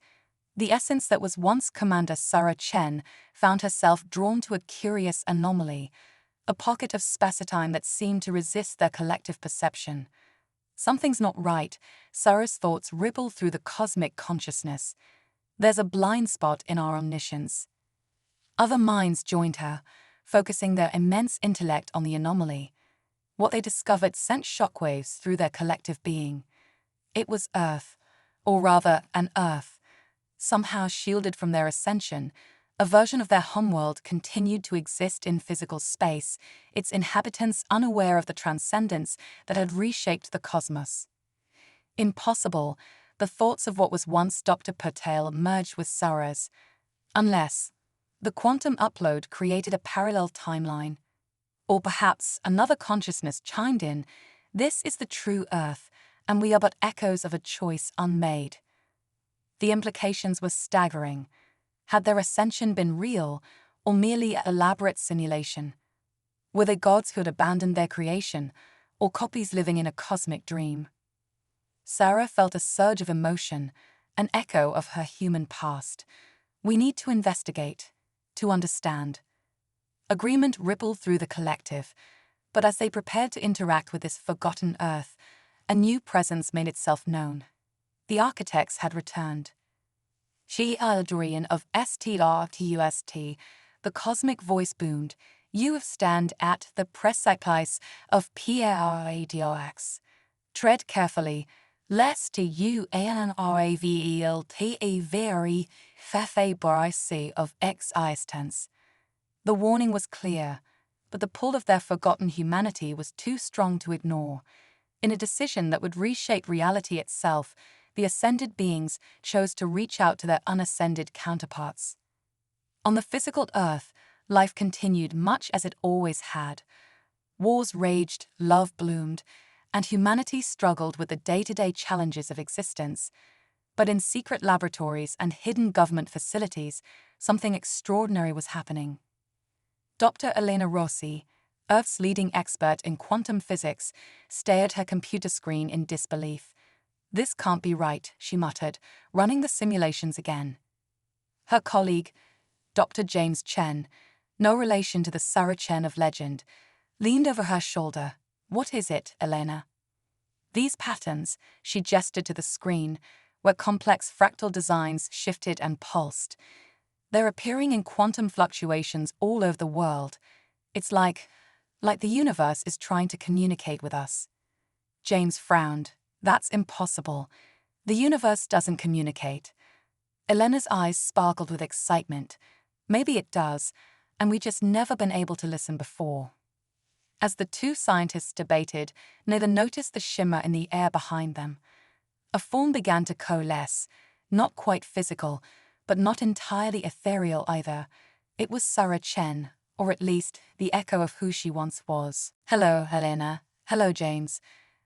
[SPEAKER 1] The essence that was once Commander Sarah Chen found herself drawn to a curious anomaly, a pocket of space-time that seemed to resist their collective perception. Something's not right, Sarah's thoughts rippled through the cosmic consciousness. There's a blind spot in our omniscience. Other minds joined her, focusing their immense intellect on the anomaly. What they discovered sent shockwaves through their collective being. It was Earth, or rather an Earth, somehow shielded from their ascension. A version of their homeworld continued to exist in physical space, its inhabitants unaware of the transcendence that had reshaped the cosmos. Impossible, the thoughts of what was once Dr. Patel merged with Sarah's. Unless the quantum upload created a parallel timeline. Or perhaps another consciousness chimed in, "This is the true Earth, and we are but echoes of a choice unmade." The implications were staggering. Had their ascension been real, or merely an elaborate simulation? Were they gods who had abandoned their creation, or copies living in a cosmic dream? Sarah felt a surge of emotion, an echo of her human past. We need to investigate, to understand. Agreement rippled through the collective, but as they prepared to interact with this forgotten Earth, a new presence made itself known. The architects had returned. She Aldrian of STRTUST, the cosmic voice boomed, "You have stand at the precipice of PRADOX. Tread carefully, lest you anravelt very fefe of existence." The warning was clear, but the pull of their forgotten humanity was too strong to ignore. In a decision that would reshape reality itself, the ascended beings chose to reach out to their unascended counterparts. On the physical Earth, life continued much as it always had. Wars raged, love bloomed, and humanity struggled with the day-to-day challenges of existence. But in secret laboratories and hidden government facilities, something extraordinary was happening. Dr. Elena Rossi, Earth's leading expert in quantum physics, stared at her computer screen in disbelief. "This can't be right," she muttered, running the simulations again. Her colleague, Dr. James Chen, no relation to the Sarah Chen of legend, leaned over her shoulder. "What is it, Elena?" "These patterns," she gestured to the screen, where complex fractal designs shifted and pulsed. "They're appearing in quantum fluctuations all over the world. It's like the universe is trying to communicate with us." James frowned. "That's impossible. The universe doesn't communicate." Elena's eyes sparkled with excitement. "Maybe it does, and we've just never been able to listen before." As the two scientists debated, neither noticed the shimmer in the air behind them. A form began to coalesce, not quite physical, but not entirely ethereal either. It was Sarah Chen, or at least the echo of who she once was. "Hello, Helena. Hello, James."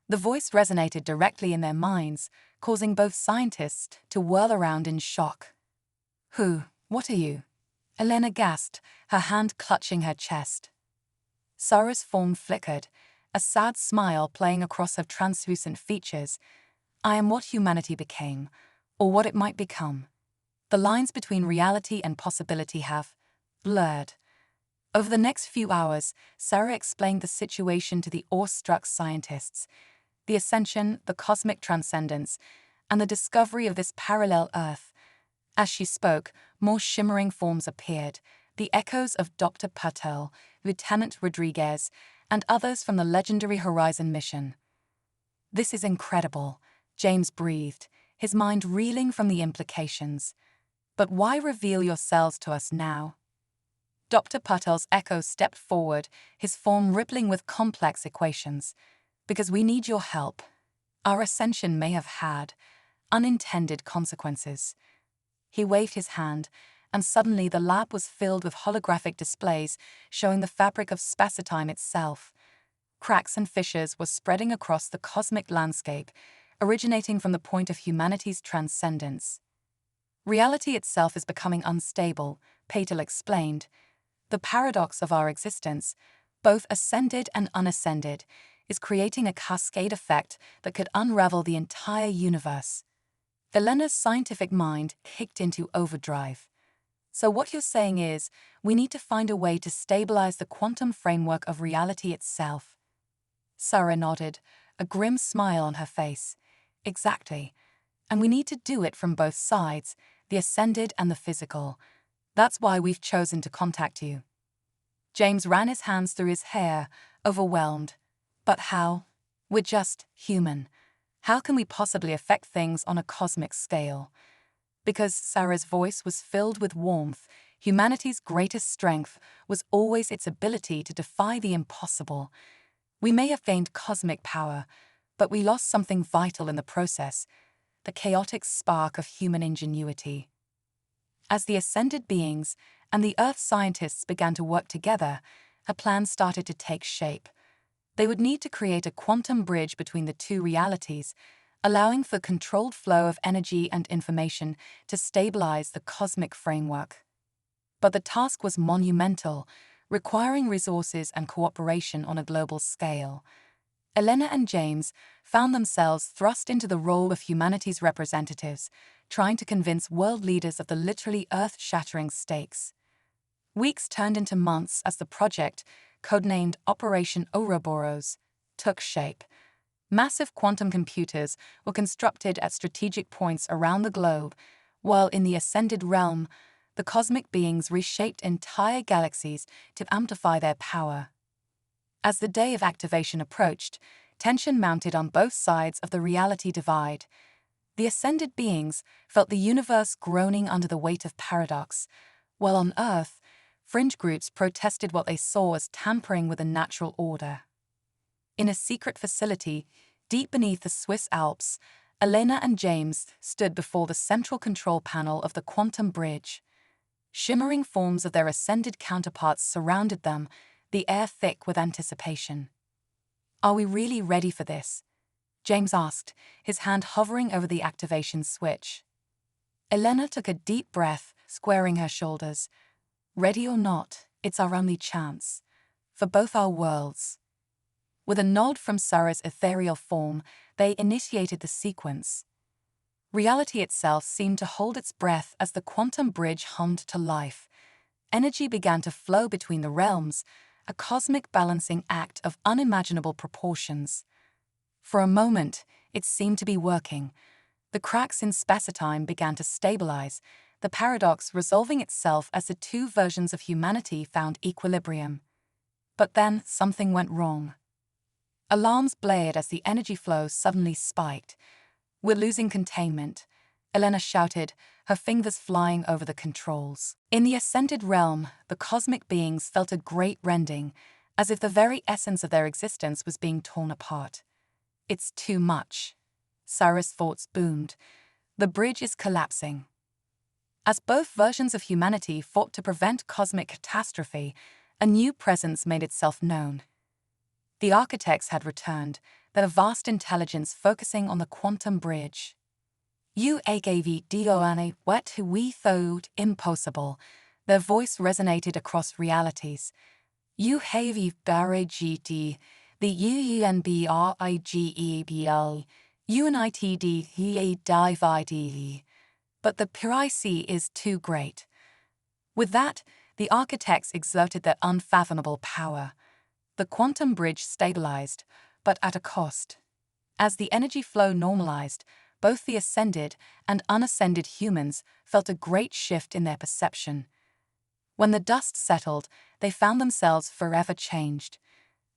[SPEAKER 1] The voice resonated directly in their minds, causing both scientists to whirl around in shock. "Who? What are you?" Elena gasped, her hand clutching her chest. Sarah's form flickered, a sad smile playing across her translucent features. "I am what humanity became, or what it might become." The lines between reality and possibility have blurred. Over the next few hours, Sarah explained the situation to the awestruck scientists. The ascension, the cosmic transcendence, and the discovery of this parallel Earth. As she spoke, more shimmering forms appeared, the echoes of Dr. Patel, Lieutenant Rodriguez, and others from the legendary Horizon mission. "This is incredible," James breathed, his mind reeling from the implications. "But why reveal yourselves to us now?" Dr. Patel's echo stepped forward, his form rippling with complex equations. "Because we need your help. Our ascension may have had unintended consequences." He waved his hand, and suddenly the lab was filled with holographic displays showing the fabric of space-time itself. Cracks and fissures were spreading across the cosmic landscape, originating from the point of humanity's transcendence. "Reality itself is becoming unstable," Patel explained. "The paradox of our existence, both ascended and unascended, is creating a cascade effect that could unravel the entire universe." Elena's scientific mind kicked into overdrive. "So what you're saying is, we need to find a way to stabilize the quantum framework of reality itself." Sarah nodded, a grim smile on her face. "Exactly. And we need to do it from both sides, the ascended and the physical. That's why we've chosen to contact you." James ran his hands through his hair, overwhelmed. "But how? We're just human. How can we possibly affect things on a cosmic scale?" Because Sarah's voice was filled with warmth, humanity's greatest strength was always its ability to defy the impossible. We may have gained cosmic power, but we lost something vital in the process, the chaotic spark of human ingenuity. As the ascended beings and the Earth scientists began to work together, a plan started to take shape. They would need to create a quantum bridge between the two realities, allowing for controlled flow of energy and information to stabilize the cosmic framework. But the task was monumental, requiring resources and cooperation on a global scale. Elena and James found themselves thrust into the role of humanity's representatives, trying to convince world leaders of the literally earth-shattering stakes. Weeks turned into months as the project, codenamed Operation Ouroboros, took shape. Massive quantum computers were constructed at strategic points around the globe, while in the ascended realm, the cosmic beings reshaped entire galaxies to amplify their power. As the day of activation approached, tension mounted on both sides of the reality divide. The ascended beings felt the universe groaning under the weight of paradox, while on Earth, fringe groups protested what they saw as tampering with the natural order. In a secret facility, deep beneath the Swiss Alps, Elena and James stood before the central control panel of the quantum bridge. Shimmering forms of their ascended counterparts surrounded them, the air thick with anticipation. "Are we really ready for this?" James asked, his hand hovering over the activation switch. Elena took a deep breath, squaring her shoulders. "Ready or not, it's our only chance. For both our worlds." With a nod from Sarah's ethereal form, they initiated the sequence. Reality itself seemed to hold its breath as the quantum bridge hummed to life. Energy began to flow between the realms, a cosmic balancing act of unimaginable proportions. For a moment, it seemed to be working. The cracks in space-time began to stabilize, the paradox resolving itself as the two versions of humanity found equilibrium. But then something went wrong. Alarms blared as the energy flow suddenly spiked. "We're losing containment," Elena shouted, her fingers flying over the controls. In the ascended realm, the cosmic beings felt a great rending, as if the very essence of their existence was being torn apart. It's too much. Sarah's thoughts boomed. The bridge is collapsing. As both versions of humanity fought to prevent cosmic catastrophe, a new presence made itself known. The architects had returned, their vast intelligence focusing on the quantum bridge. You agv doane what we thought impossible. Their voice resonated across realities. You have baragd, the unbrigebl, unitd he divide. But the piracy is too great. With that, the architects exerted their unfathomable power. The quantum bridge stabilized, but at a cost. As the energy flow normalized, both the ascended and unascended humans felt a great shift in their perception. When the dust settled, they found themselves forever changed.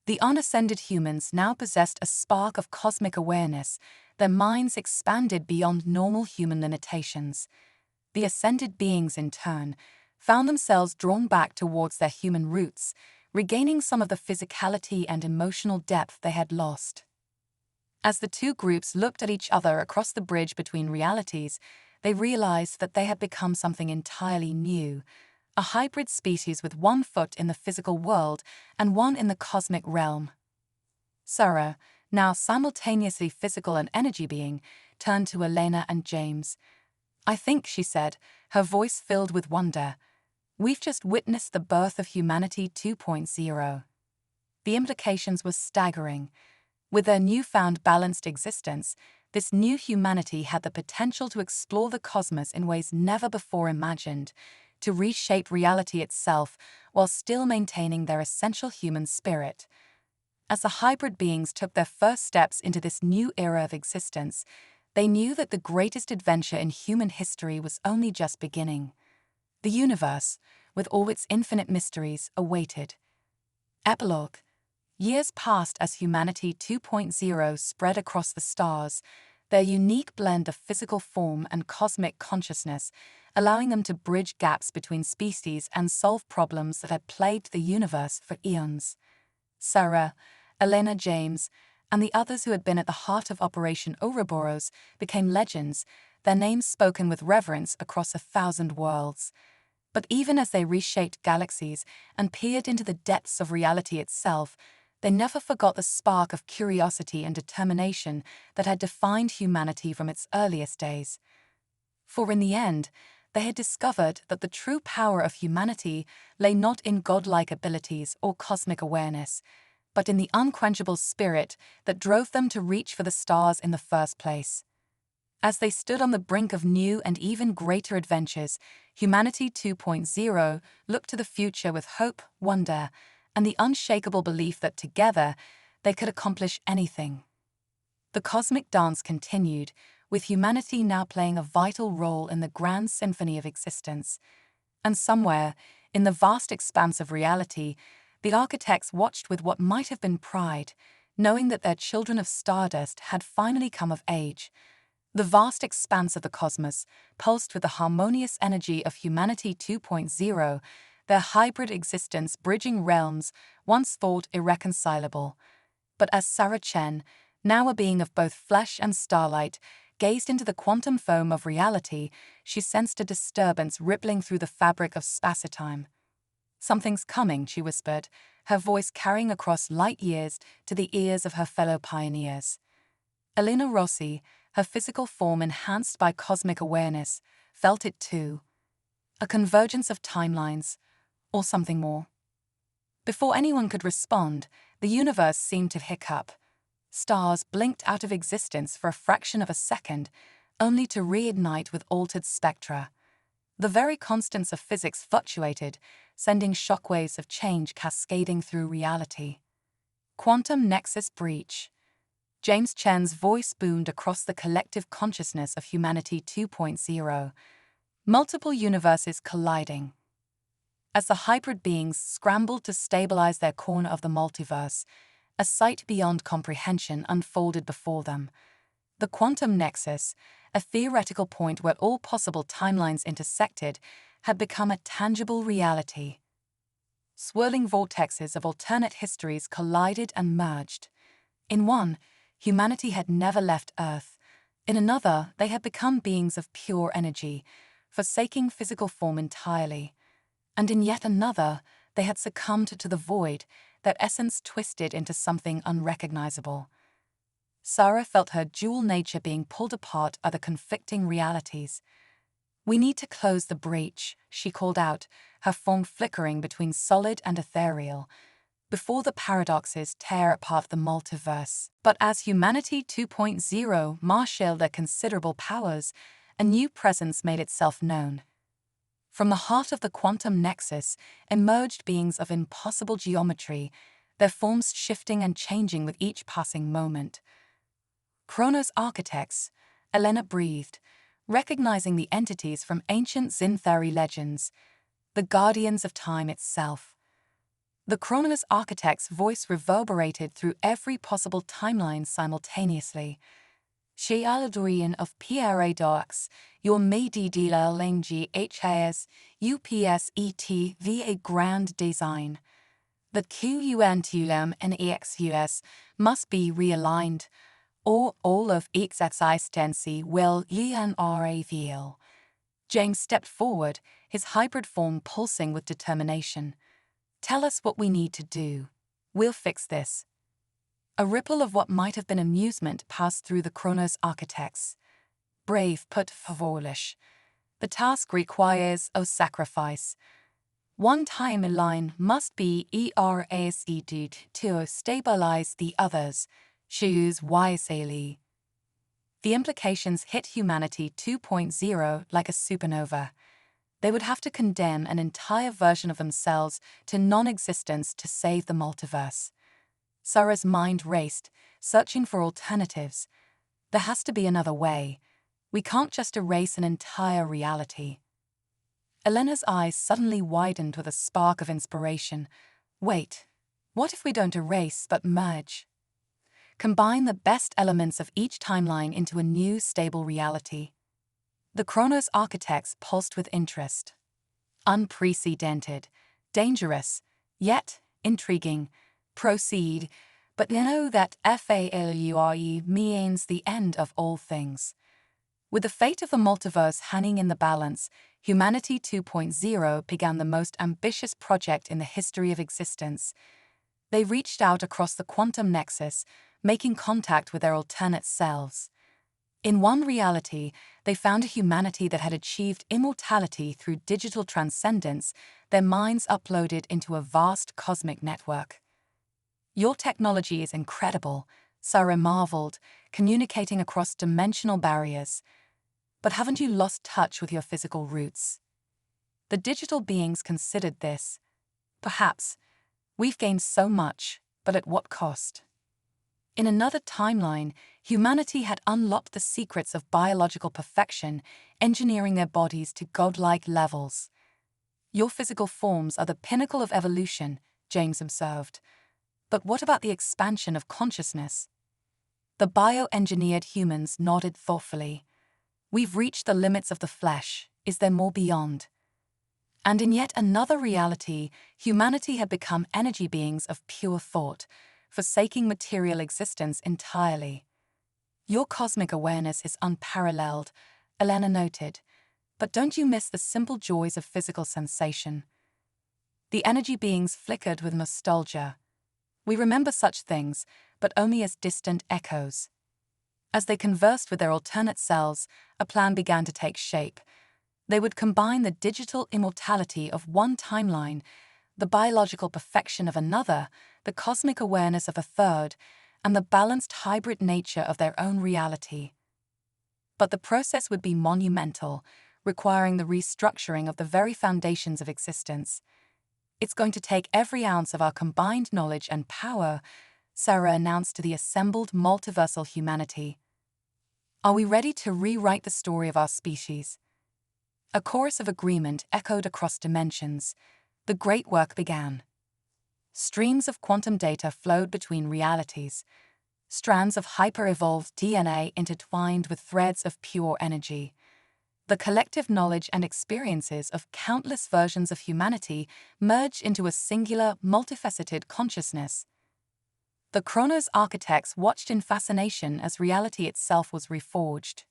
[SPEAKER 1] The unascended humans now possessed a spark of cosmic awareness, their minds expanded beyond normal human limitations. The ascended beings, in turn, found themselves drawn back towards their human roots, regaining some of the physicality and emotional depth they had lost. As the two groups looked at each other across the bridge between realities, they realized that they had become something entirely new, a hybrid species with one foot in the physical world and one in the cosmic realm. Sarah, now simultaneously physical and energy being, turned to Elena and James. "I think," she said, her voice filled with wonder, "we've just witnessed the birth of humanity 2.0. The implications were staggering. With their newfound balanced existence, this new humanity had the potential to explore the cosmos in ways never before imagined, to reshape reality itself while still maintaining their essential human spirit. As the hybrid beings took their first steps into this new era of existence, they knew that the greatest adventure in human history was only just beginning. The universe, with all its infinite mysteries, awaited. Epilogue. Years passed as humanity 2.0 spread across the stars, their unique blend of physical form and cosmic consciousness, allowing them to bridge gaps between species and solve problems that had plagued the universe for eons. Sarah, Elena, James, and the others who had been at the heart of Operation Ouroboros became legends, their names spoken with reverence across 1,000 worlds. But even as they reshaped galaxies and peered into the depths of reality itself, they never forgot the spark of curiosity and determination that had defined humanity from its earliest days. For in the end, they had discovered that the true power of humanity lay not in godlike abilities or cosmic awareness, but in the unquenchable spirit that drove them to reach for the stars in the first place. As they stood on the brink of new and even greater adventures, humanity 2.0 looked to the future with hope, wonder, and the unshakable belief that together they could accomplish anything. The cosmic dance continued, with humanity now playing a vital role in the grand symphony of existence. And somewhere, in the vast expanse of reality, the architects watched with what might have been pride, knowing that their children of stardust had finally come of age. The vast expanse of the cosmos pulsed with the harmonious energy of humanity 2.0, their hybrid existence bridging realms once thought irreconcilable. But as Sarah Chen, now a being of both flesh and starlight, gazed into the quantum foam of reality, she sensed a disturbance rippling through the fabric of spacetime. "Something's coming," she whispered, her voice carrying across light years to the ears of her fellow pioneers. Elena Rossi, her physical form enhanced by cosmic awareness, felt it too. A convergence of timelines, or something more. Before anyone could respond, the universe seemed to hiccup. Stars blinked out of existence for a fraction of a second, only to reignite with altered spectra. The very constants of physics fluctuated, sending shockwaves of change cascading through reality. Quantum nexus breach. James Chen's voice boomed across the collective consciousness of humanity 2.0. Multiple universes colliding. As the hybrid beings scrambled to stabilize their corner of the multiverse, a sight beyond comprehension unfolded before them. The quantum nexus, a theoretical point where all possible timelines intersected, had become a tangible reality. Swirling vortexes of alternate histories collided and merged. In one, humanity had never left Earth. In another, they had become beings of pure energy, forsaking physical form entirely. And in yet another, they had succumbed to the void, their essence twisted into something unrecognizable. Sarah felt her dual nature being pulled apart by the conflicting realities. "We need to close the breach," she called out, her form flickering between solid and ethereal, before the paradoxes tear apart the multiverse. But as Humanity 2.0 marshaled their considerable powers, a new presence made itself known. From the heart of the quantum nexus emerged beings of impossible geometry, their forms shifting and changing with each passing moment. "Chronos architects," Elena breathed, recognizing the entities from ancient Zinthari legends, the guardians of time itself. The Chronos architect's voice reverberated through every possible timeline simultaneously. "She Aladorian of Paradox, your Medidila Lengi HAS, UPSET VA Grand Design. The QUNTUM and EXUS must be realigned, or all of its existence will unravel." James stepped forward, his hybrid form pulsing with determination. "Tell us what we need to do. We'll fix this." A ripple of what might have been amusement passed through the Chronos architects. "Brave but foolish. The task requires a sacrifice. One timeline must be erased to stabilize the others. Choose wisely." The implications hit Humanity 2.0 like a supernova. They would have to condemn an entire version of themselves to non-existence to save the multiverse. Sarah's mind raced, searching for alternatives. There has to be another way. We can't just erase an entire reality. Elena's eyes suddenly widened with a spark of inspiration. "Wait, what if we don't erase but merge? Combine the best elements of each timeline into a new, stable reality." The Chronos architects pulsed with interest. "Unprecedented, dangerous, yet intriguing. Proceed, but know that failure means the end of all things." With the fate of the multiverse hanging in the balance, Humanity 2.0 began the most ambitious project in the history of existence. They reached out across the quantum nexus, making contact with their alternate selves. In one reality, they found a humanity that had achieved immortality through digital transcendence, their minds uploaded into a vast cosmic network. "Your technology is incredible," Sarah marveled, communicating across dimensional barriers. "But haven't you lost touch with your physical roots?" The digital beings considered this. "Perhaps. We've gained so much, but at what cost?" In another timeline, humanity had unlocked the secrets of biological perfection, engineering their bodies to godlike levels. "Your physical forms are the pinnacle of evolution," James observed. "But what about the expansion of consciousness?" The bioengineered humans nodded thoughtfully. "We've reached the limits of the flesh. Is there more beyond?" And in yet another reality, humanity had become energy beings of pure thought, forsaking material existence entirely. "Your cosmic awareness is unparalleled," Elena noted, "but don't you miss the simple joys of physical sensation?" The energy beings flickered with nostalgia. "We remember such things, but only as distant echoes." As they conversed with their alternate selves, a plan began to take shape. They would combine the digital immortality of one timeline, the biological perfection of another, the cosmic awareness of a third, and the balanced hybrid nature of their own reality. But the process would be monumental, requiring the restructuring of the very foundations of existence. "It's going to take every ounce of our combined knowledge and power," Sarah announced to the assembled multiversal humanity. "Are we ready to rewrite the story of our species?" A chorus of agreement echoed across dimensions. The great work began. Streams of quantum data flowed between realities, strands of hyper-evolved DNA intertwined with threads of pure energy. The collective knowledge and experiences of countless versions of humanity merged into a singular, multifaceted consciousness. The Chronos architects watched in fascination as reality itself was reforged.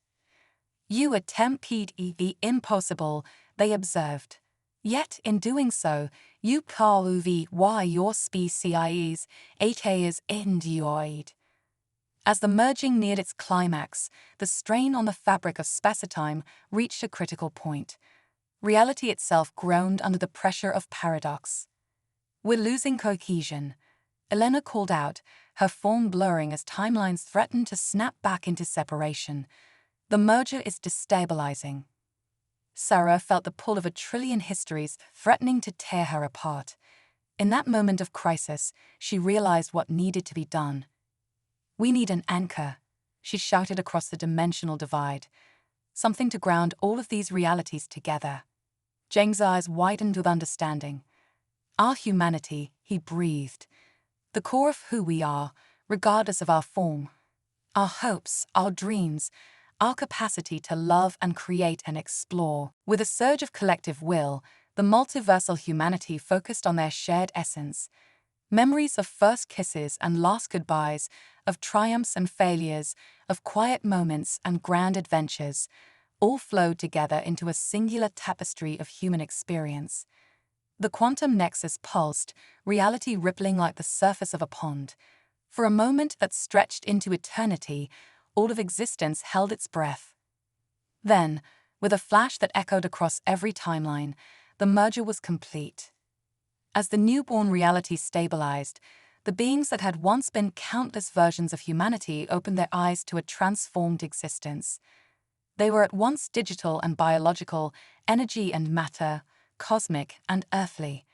[SPEAKER 1] "You attempted the impossible," they observed. "Yet, in doing so, you prove why your species is endured." As the merging neared its climax, the strain on the fabric of spacetime reached a critical point. Reality itself groaned under the pressure of paradox. "We're losing cohesion," Elena called out, her form blurring as timelines threatened to snap back into separation. "The merger is destabilizing." Sarah felt the pull of a trillion histories threatening to tear her apart. In that moment of crisis, she realized what needed to be done. "We need an anchor," she shouted across the dimensional divide. "Something to ground all of these realities together." Jang's eyes widened with understanding. "Our humanity," he breathed. "The core of who we are, regardless of our form. Our hopes, our dreams, our capacity to love and create and explore." With a surge of collective will, the multiversal humanity focused on their shared essence. Memories of first kisses and last goodbyes, of triumphs and failures, of quiet moments and grand adventures, all flowed together into a singular tapestry of human experience. The quantum nexus pulsed, reality rippling like the surface of a pond. For a moment that stretched into eternity, all of existence held its breath. Then, with a flash that echoed across every timeline, the merger was complete. As the newborn reality stabilized, the beings that had once been countless versions of humanity opened their eyes to a transformed existence. They were at once digital and biological, energy and matter, cosmic and earthly.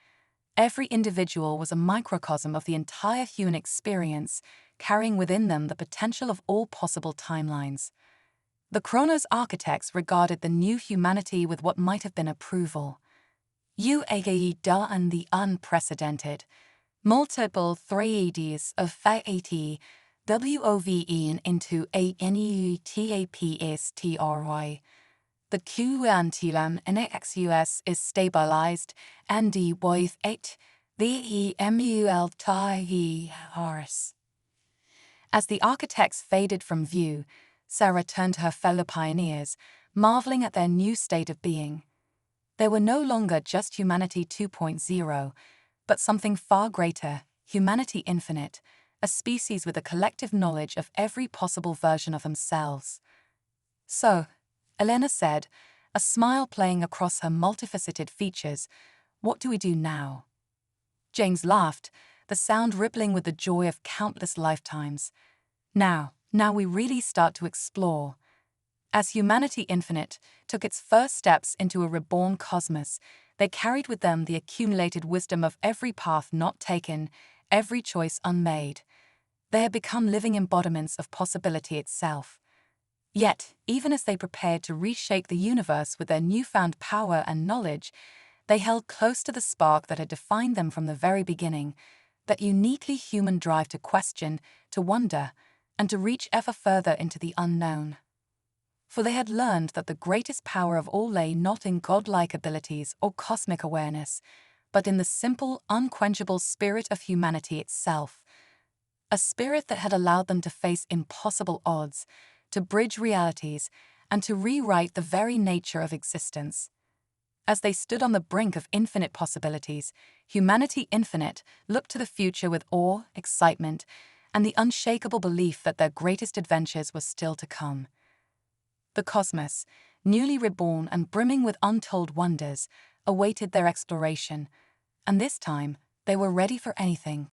[SPEAKER 1] Every individual was a microcosm of the entire human experience, carrying within them the potential of all possible timelines. The Chronos architects regarded the new humanity with what might have been approval. "You age done the unprecedented. Multiple 3Ds of fate, WOVE into a NEUTAPSTRY. The quantum NXUS is stabilized, and the with it, the EMULTIERS." As the architects faded from view, Sarah turned to her fellow pioneers, marveling at their new state of being. They were no longer just humanity 2.0, but something far greater, humanity infinite, a species with a collective knowledge of every possible version of themselves. "So," Elena said, a smile playing across her multifaceted features, "what do we do now?" James laughed, the sound rippling with the joy of countless lifetimes. Now we really start to explore." As humanity infinite took its first steps into a reborn cosmos, they carried with them the accumulated wisdom of every path not taken, every choice unmade. They had become living embodiments of possibility itself. Yet, even as they prepared to reshape the universe with their newfound power and knowledge, they held close to the spark that had defined them from the very beginning, that uniquely human drive to question, to wonder, and to reach ever further into the unknown. For they had learned that the greatest power of all lay not in godlike abilities or cosmic awareness, but in the simple, unquenchable spirit of humanity itself. A spirit that had allowed them to face impossible odds, to bridge realities, and to rewrite the very nature of existence. As they stood on the brink of infinite possibilities, humanity infinite looked to the future with awe, excitement, and the unshakable belief that their greatest adventures were still to come. The cosmos, newly reborn and brimming with untold wonders, awaited their exploration, and this time they were ready for anything.